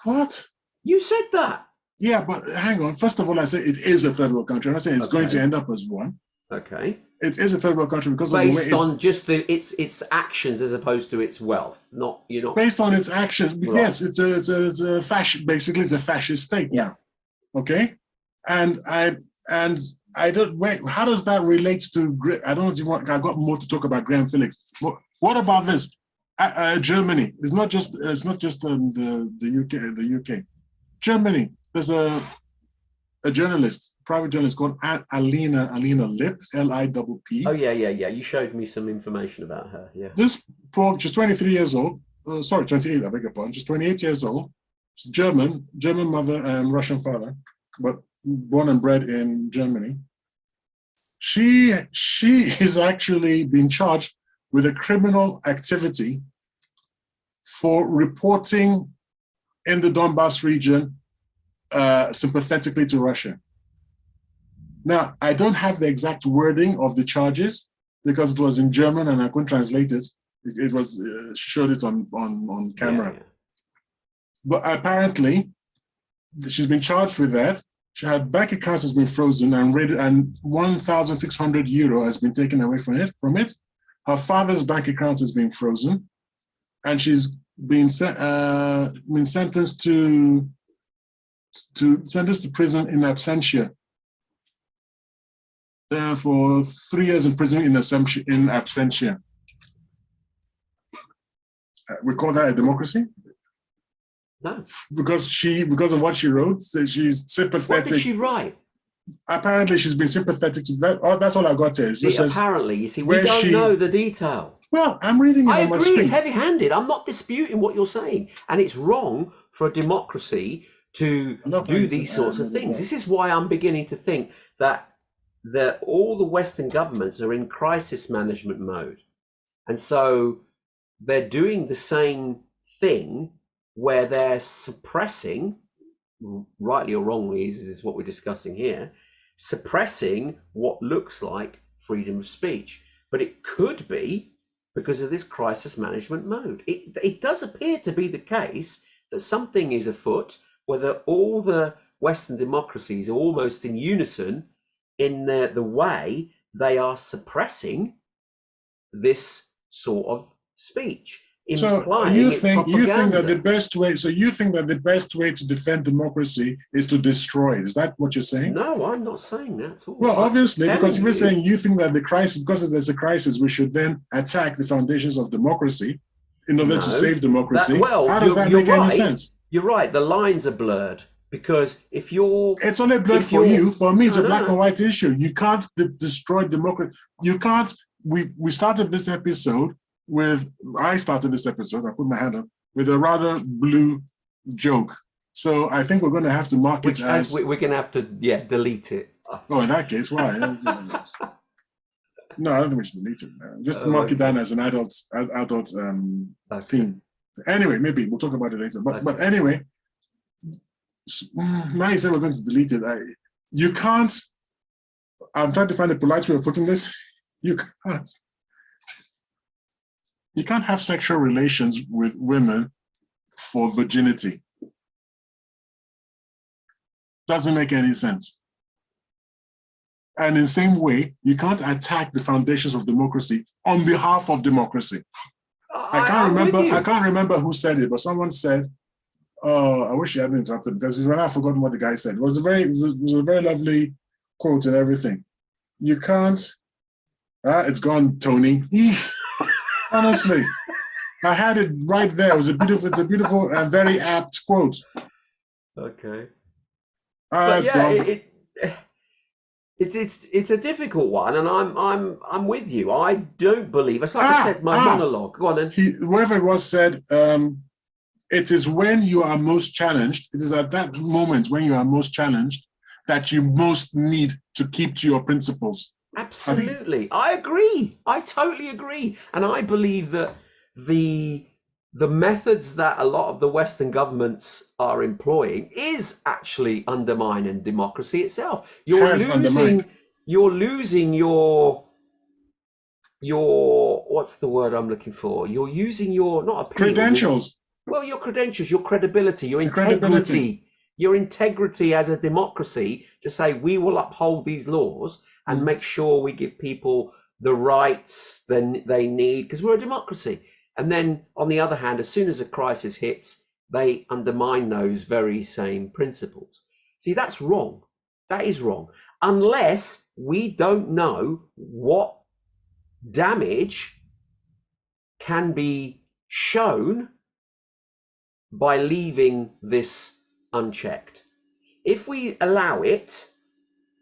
What? You said that. Yeah, but hang on. First of all, I say it is a third world country. I'm not saying it's going to Okay. end up as one. Okay. It is a third world country because of the way Based on just its actions as opposed to its wealth. You're not. based on its actions. Right. Yes, it's a fascist. Basically, it's a fascist state Yeah. now. Okay, and I don't wait. How does that relate to? I don't even want. I've got more to talk about Graham Felix. What about this? Germany. It's not just the UK. Germany. There's a journalist, private journalist called Alina Lipp, Lipp. Oh yeah. You showed me some information about her. Yeah. This poor, she's 23 years old. 28. I beg your pardon. She's 28 years old. She's German mother and Russian father, but born and bred in Germany. She is actually being charged with a criminal activity for reporting in the Donbass region sympathetically to Russia. Now, I don't have the exact wording of the charges because it was in German and I couldn't translate it. It was she showed it on camera. Yeah. But apparently, she's been charged with that. Her bank account has been frozen and 1,600 euro has been taken away from it. Her father's bank account has been frozen, and she's been sentenced to prison in absentia for 3 years in prison in absentia. We call that a democracy? No. Because of what she wrote, so she's sympathetic. What did she write? Apparently, she's been sympathetic to that. Oh, that's all I got here. Apparently, you see, we don't know the detail. Well, I'm reading it I on my agree, screen. it's heavy-handed. I'm not disputing what you're saying. And it's wrong for a democracy to do these sorts of things. This is why I'm beginning to think that all the Western governments are in crisis management mode. And so they're doing the same thing where they're suppressing, rightly or wrongly is what we're discussing here, suppressing what looks like freedom of speech. But it could be because of this crisis management mode. It does appear to be the case that something is afoot, whether all the Western democracies are almost in unison in the way they are suppressing this sort of speech. So you think that the best way to defend democracy is to destroy it? Is that what you're saying? No, I'm not saying that at all. Well, obviously, because you're saying you think that because there's a crisis, we should then attack the foundations of democracy in order to save democracy. How does that make any sense? You're right. The lines are blurred because if you're, it's only blurred for you. For me, it's a black and white issue. You can't destroy democracy. You can't. We started this episode. I started this episode, I put my hand up, with a rather blue joke. So I think we're going to have to mark it as... We're going to have to, delete it. Oh, in that case, why? No, I don't think we should delete it. Just mark it down as an adult theme. Anyway, maybe we'll talk about it later. But anyway, Now you say we're going to delete it. You can't. I'm trying to find a polite way of putting this. You can't. You can't have sexual relations with women for virginity. Doesn't make any sense. And in the same way, you can't attack the foundations of democracy on behalf of democracy. I can't remember who said it, but someone said, oh, I wish you hadn't interrupted because I've forgotten what the guy said. It was a very lovely quote and everything. You can't, it's gone, Tony. Honestly, I had it right there. It's a beautiful and very apt quote. Okay. But yeah, it's a difficult one, and I'm with you. I don't believe. It's like I said, my monologue. Go on then. Whoever it was said, it is when you are most challenged. It is at that moment when you are most challenged that you most need to keep to your principles. Absolutely, I agree. I totally agree, and I believe that the methods that a lot of the Western governments are employing is actually undermining democracy itself. You're losing your what's the word I'm looking for? You're using your not appeal, credentials. Your credentials, your credibility, your integrity as a democracy to say we will uphold these laws and make sure we give people the rights they need because we're a democracy. And then on the other hand, as soon as a crisis hits, they undermine those very same principles. See, that's wrong. That is wrong. Unless we don't know what damage can be shown by leaving this unchecked. If we allow it,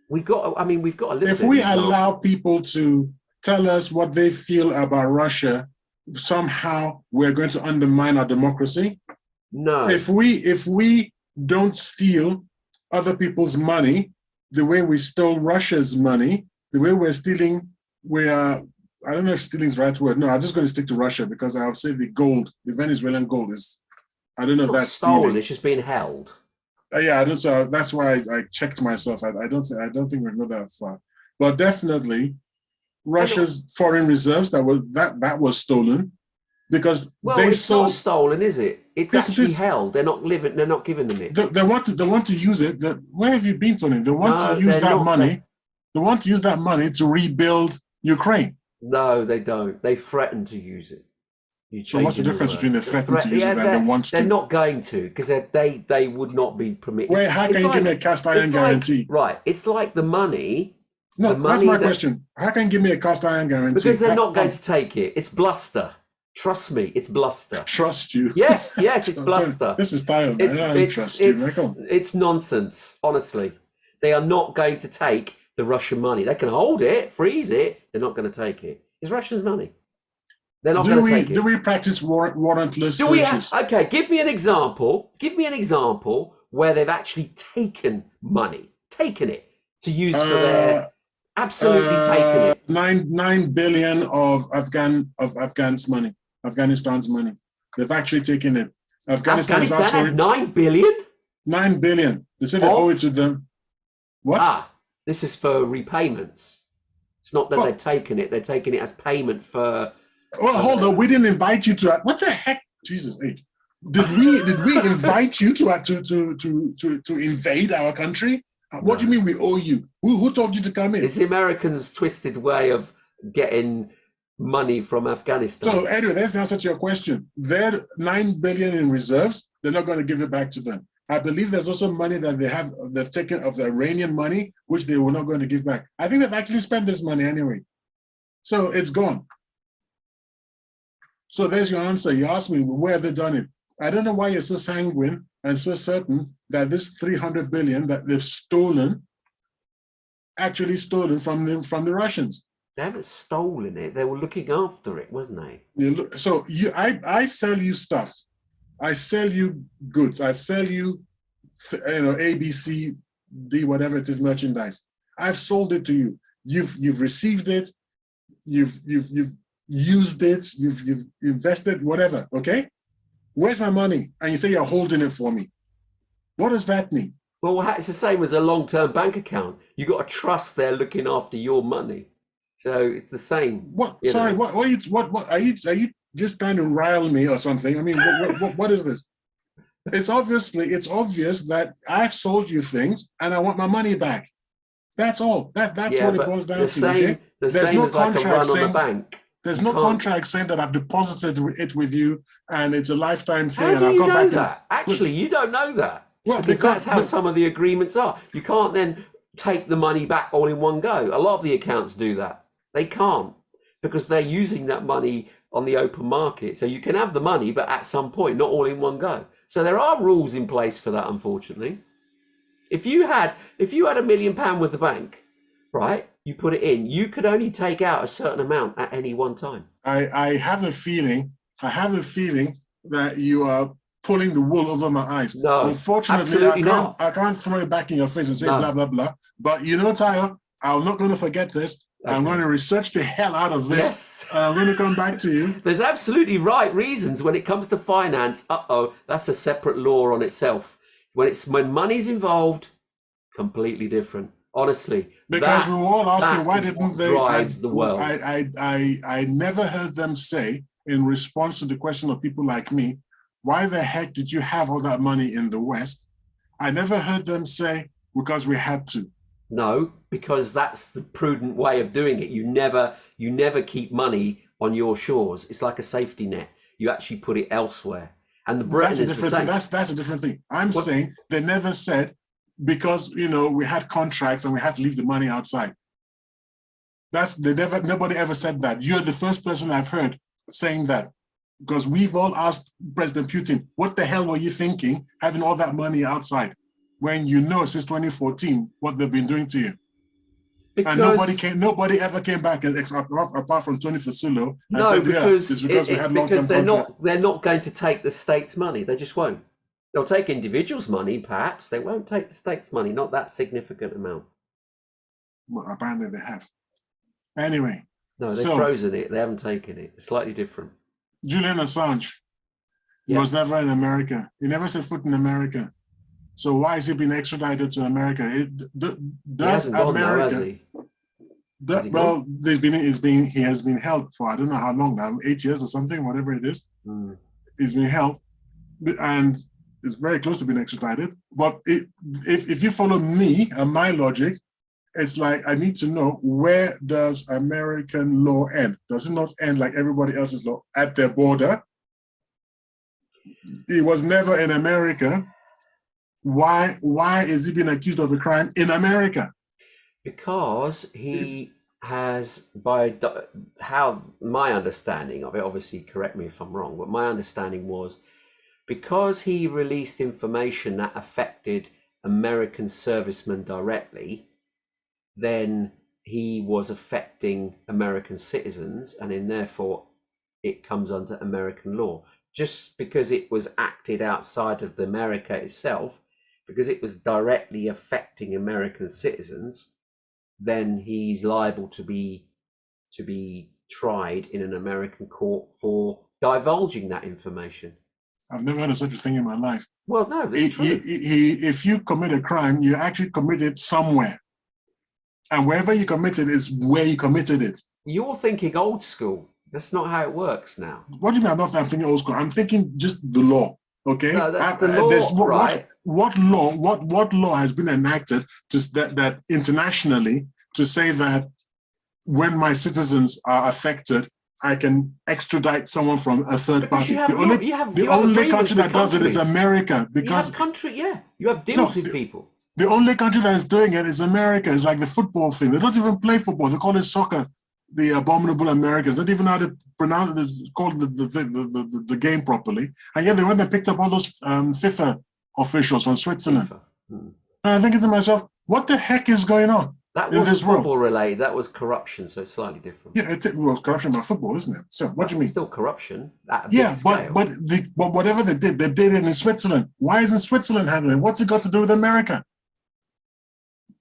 we've got a little bit. If we allow people to tell us what they feel about Russia, somehow we're going to undermine our democracy. No. If we don't steal other people's money the way we stole Russia's money, the way we're stealing, I don't know if stealing is the right word. No, I'm just going to stick to Russia because I'll say the Venezuelan gold is, I don't know if that's stolen. Stealing. It's just being held. Yeah, I don't. So that's why I checked myself. I don't think we'll go that far. But definitely, Russia's foreign reserves that was stolen because it's not stolen, is it? It's actually held. They're not giving them it. They want to use it. Where have you been, Tony? They want to use that money. They want to use that money to rebuild Ukraine. No, they don't. They threaten to use it. So what's the difference between the threaten to use it and they want to? They're not going to because they would not be permitted. Wait, how can you give me a cast iron guarantee? Right, it's like the money. No, that's my question. How can you give me a cast iron guarantee? Because they're not going to take it. It's bluster. Trust me, it's bluster. Trust you? Yes, it's bluster. This is Thailand. I don't trust you. It's nonsense, honestly. They are not going to take the Russian money. They can hold it, freeze it. They're not going to take it. It's Russia's money. They're not going to take it. Do we practice warrantless searches? Okay, give me an example. Give me an example where they've actually taken money, taken it to use for their... Absolutely taken it. 9 billion of Afghanistan's money. They've actually taken it. Afghanistan had 9 billion? 9 billion. They said they owe it to them. What? This is for repayments. It's not that they've taken it. They're taking it as payment for... Well, hold on. We didn't invite you to... What the heck? Jesus H. Did we invite you to invade our country? What do you mean we owe you? Who told you to come in? It's the Americans' twisted way of getting money from Afghanistan. So anyway, that's the answer to your question. Their 9 billion in reserves, they're not going to give it back to them. I believe there's also money that they've taken of the Iranian money, which they were not going to give back. I think they've actually spent this money anyway. So it's gone. So there's your answer. You asked me, where have they done it? I don't know why you're so sanguine and so certain that this 300 billion that they've actually stolen from the Russians. They haven't stolen it. They were looking after it, wasn't they? So I sell you stuff. I sell you goods. I sell you, A, B, C, D, whatever it is, merchandise. I've sold it to you. You've received it. You've used it. You've invested, whatever. Okay. Where's my money? And you say you're holding it for me. What does that mean? Well, it's the same as a long-term bank account. You got to trust they're looking after your money. So it's the same. What? Sorry, what are you just trying to rile me or something? I mean, what is this? It's obvious that I've sold you things and I want my money back. That's all. That's what it boils down to. Okay? There's no contract saying bank. There's no contract saying that I've deposited it with you and it's a lifetime thing. How do you know that? Actually, you don't know that. Well, because that's how some of the agreements are. You can't then take the money back all in one go. A lot of the accounts do that. They can't because they're using that money on the open market. So you can have the money, but at some point, not all in one go. So there are rules in place for that, unfortunately. If you had £1 million with the bank, right, you put it in, you could only take out a certain amount at any one time. I have a feeling that you are pulling the wool over my eyes. No, unfortunately, I can't throw it back in your face and say blah, blah, blah. But you know, Tayo, I'm not going to forget this. Okay. I'm going to research the hell out of this. Yes. I'm going to come back to you. There's absolutely right reasons when it comes to finance. That's a separate law on itself. When money's involved, completely different. Honestly, because we were all asking why didn't they drives the world. I never heard them say in response to the question of people like me, why the heck did you have all that money in the West? I never heard them say because we had to. No, because that's the prudent way of doing it. You never keep money on your shores. It's like a safety net. You actually put it elsewhere. And that's a different thing. That's a different thing. I'm saying they never said because we had contracts and we had to leave the money outside. Nobody ever said that. You're the first person I've heard saying that. Because we've all asked President Putin, what the hell were you thinking having all that money outside when you know since 2014 what they've been doing to you? Because and nobody ever came back apart from Tony Fasulo and said, it's because we had long-term contracts. They're not going to take the state's money. They just won't. They'll take individuals' money, perhaps. They won't take the state's money, not that significant amount. Well, apparently they have. Anyway. No, they've frozen it. They haven't taken it. It's slightly different. Julian Assange was never in America. He never set foot in America. So why is he being extradited to America? Does America? Well, he has been held for I don't know how long now, 8 years or something, whatever it is. He's been held, and it's very close to being extradited. But if you follow me and my logic, it's like I need to know, where does American law end? Does it not end like everybody else's law at their border? He was never in America. Why is he being accused of a crime in America? Because he has, how my understanding of it, obviously correct me if I'm wrong, but my understanding was because he released information that affected American servicemen directly, then he was affecting American citizens, and therefore it comes under American law. Just because it was acted outside of America itself, because it was directly affecting American citizens, then he's liable to be tried in an American court for divulging that information. I've never heard of such a thing in my life. Well, no, that's true. If you commit a crime, you actually commit it somewhere. And wherever you committed is where you committed it. You're thinking old school. That's not how it works now. What do you mean I'm not thinking old school? I'm thinking just the law, okay? No, that's the law, right? What law has been enacted that internationally to say that when my citizens are affected, I can extradite someone from a third party? The only country that does it is America. Because you have deals with people. The only country that is doing it is America. It's like the football thing. They don't even play football. They call it soccer. The abominable Americans. They don't even know how to pronounce it. Call the game properly. And yet they went and picked up all those FIFA officials from Switzerland. And I'm thinking to myself, what the heck is going on? That wasn't football related. That was corruption, so it's slightly different. Yeah, it was corruption about football, isn't it? So what do you mean? Still corruption at a big scale. but whatever they did it in Switzerland. Why isn't Switzerland handling it? What's it got to do with America?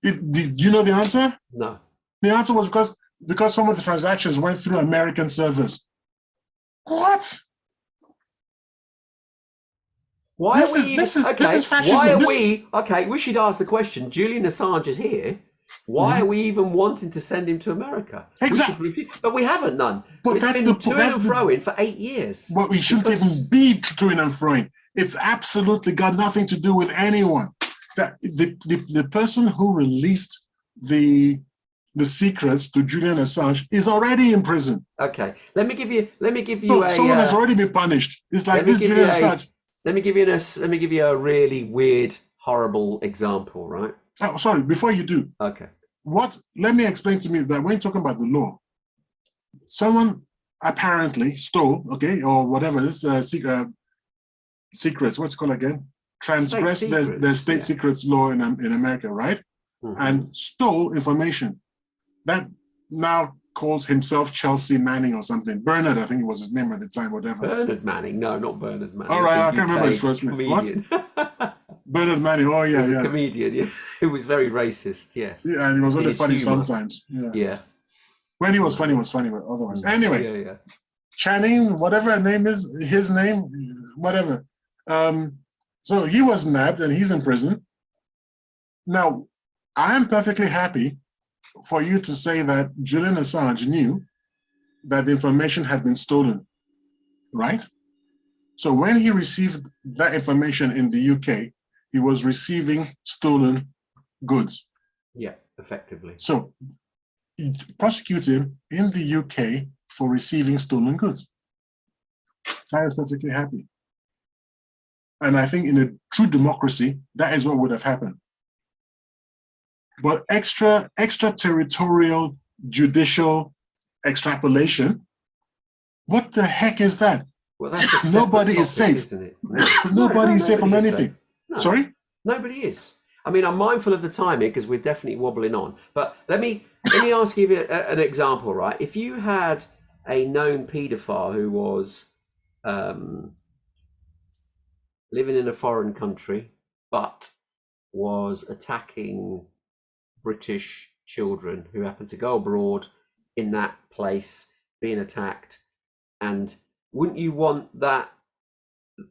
Do you know the answer? No. The answer was because some of the transactions went through American servers. What? Why are we even, this is okay, fascism. why are we, okay, we should ask the question, Julian Assange is here, why are we even wanting to send him to America? Exactly. But we haven't done. But It's that's been the to and fro-ing for 8 years. Well, we shouldn't even be toing and froing. It's absolutely got nothing to do with anyone. That the person who released the secrets to Julian Assange is already in prison. Okay, let me give you so someone has already been punished. It's like this Julian Assange. Let me give you a really weird, horrible example, right? Oh, sorry, before you do. Okay. Let me explain to me that when you're talking about the law, someone apparently stole, okay, or whatever, this secrets, what's it called again? Transgressed the state secrets law in America, right? And stole information. That now calls himself Chelsea Manning or something. Bernard, I think it was his name at the time, whatever. Bernard Manning? No, not Bernard Manning. All right, I can't remember his first name. Comedian. What? Bernard Manning, oh yeah, a comedian, yeah. Who was very racist, yes. Yeah, and he was only funny sometimes. Yeah. When he was funny, but otherwise. Anyway, yeah. Channing, whatever her name is, his name, whatever. So he was nabbed and he's in prison. Now, I am perfectly happy for you to say that Julian Assange knew that the information had been stolen, right? So when he received that information in the UK, he was receiving stolen goods. Yeah, effectively. So prosecute him in the UK for receiving stolen goods. I was perfectly happy. And I think in a true democracy, that is what would have happened. But extraterritorial judicial extrapolation, what the heck is that? Well, that's nobody is safe. Isn't it? Nobody is safe from anything. No, sorry? Nobody is. I mean, I'm mindful of the timing because we're definitely wobbling on. But let me ask you an example, right? If you had a known paedophile who was living in a foreign country, but was attacking British children who happened to go abroad in that place, being attacked, and wouldn't you want that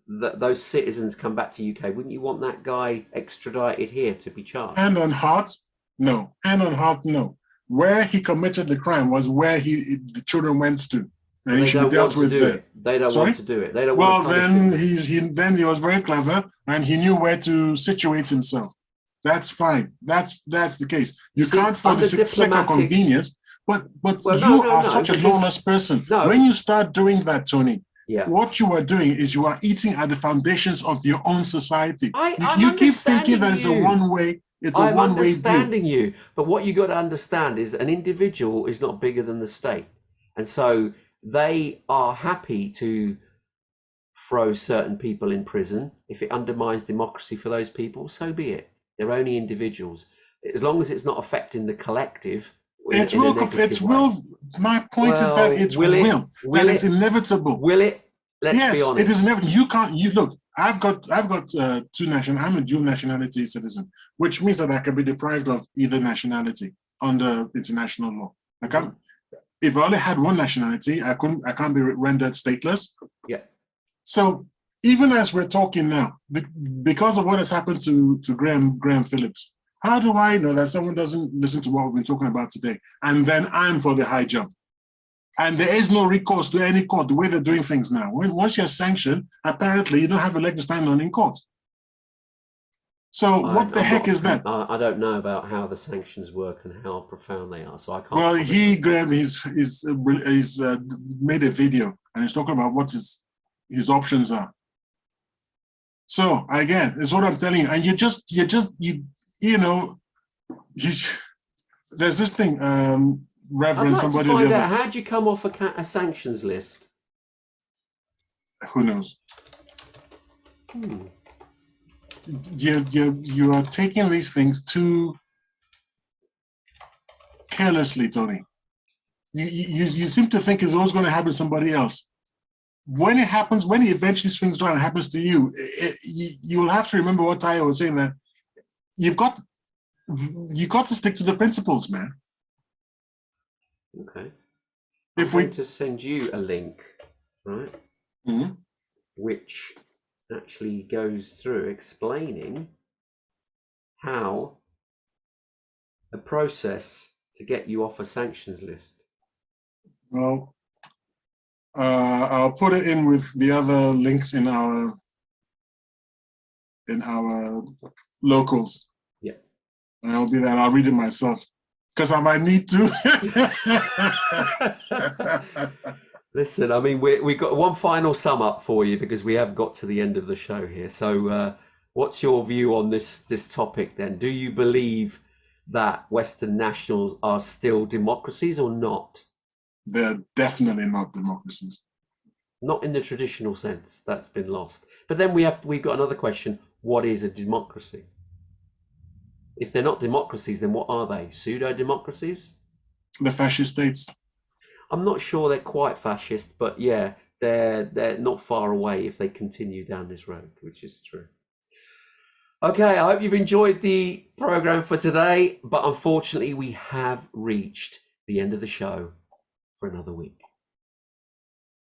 those citizens come back to UK? Wouldn't you want that guy extradited here to be charged? Hand on heart, no. Hand on heart, no. Where he committed the crime was where the children went to. And he should be dealt with there. They don't want to do it. They don't well, want to punish then he was very clever and he knew where to situate himself. That's fine. That's the case. You can't, for the sake of convenience, but you are such a lawless person. No. When you start doing that, Tony, what you are doing is you are eating at the foundations of your own society. You keep thinking that it's a one-way. I'm understanding you, but what you got to understand is an individual is not bigger than the state, and so they are happy to throw certain people in prison if it undermines democracy for those people. So be it. They're only individuals. As long as it's not affecting the collective. It will. My point is that it will. That is inevitable. Will it? Let's be honest. It is never. You can't. You look. I've got two national. I'm a dual nationality citizen, which means that I can be deprived of either nationality under international law. I can't. If I only had one nationality, I can't be rendered stateless. Yeah. So even as we're talking now, because of what has happened to Graham Phillips, how do I know that someone doesn't listen to what we've been talking about today? And then I'm for the high jump. And there is no recourse to any court the way they're doing things now. Once you're sanctioned, apparently you don't have a leg to stand on in court. So what the heck is that? I don't know about how the sanctions work and how profound they are, so I can't. Well, Graham, he's made a video and he's talking about what his options are. So again, it's what I'm telling you, and there's this thing, Reverend, somebody. I'd like to find out, how'd you come off a sanctions list? Who knows? You are taking these things too carelessly, Tony. You seem to think it's always going to happen to somebody else. When it happens, when it eventually swings around and happens to you, you'll have to remember what Tayo was saying, that you got to stick to the principles, man. Okay. I'm going to send you a link, right? Mm-hmm. Which actually goes through explaining how a process to get you off a sanctions list. Well, I'll put it in with the other links in our locals. Yeah. And I'll do that. I'll read it myself because I might need to. Listen, I mean, we got one final sum up for you because we have got to the end of the show here. So, what's your view on this topic then? Do you believe that Western nationals are still democracies or not? They're definitely not democracies. Not in the traditional sense. That's been lost. But then we've got another question. What is a democracy? If they're not democracies, then what are they? Pseudo-democracies? The fascist states. I'm not sure they're quite fascist, but yeah, they're not far away if they continue down this road, which is true. Okay, I hope you've enjoyed the program for today, but unfortunately we have reached the end of the show for another week.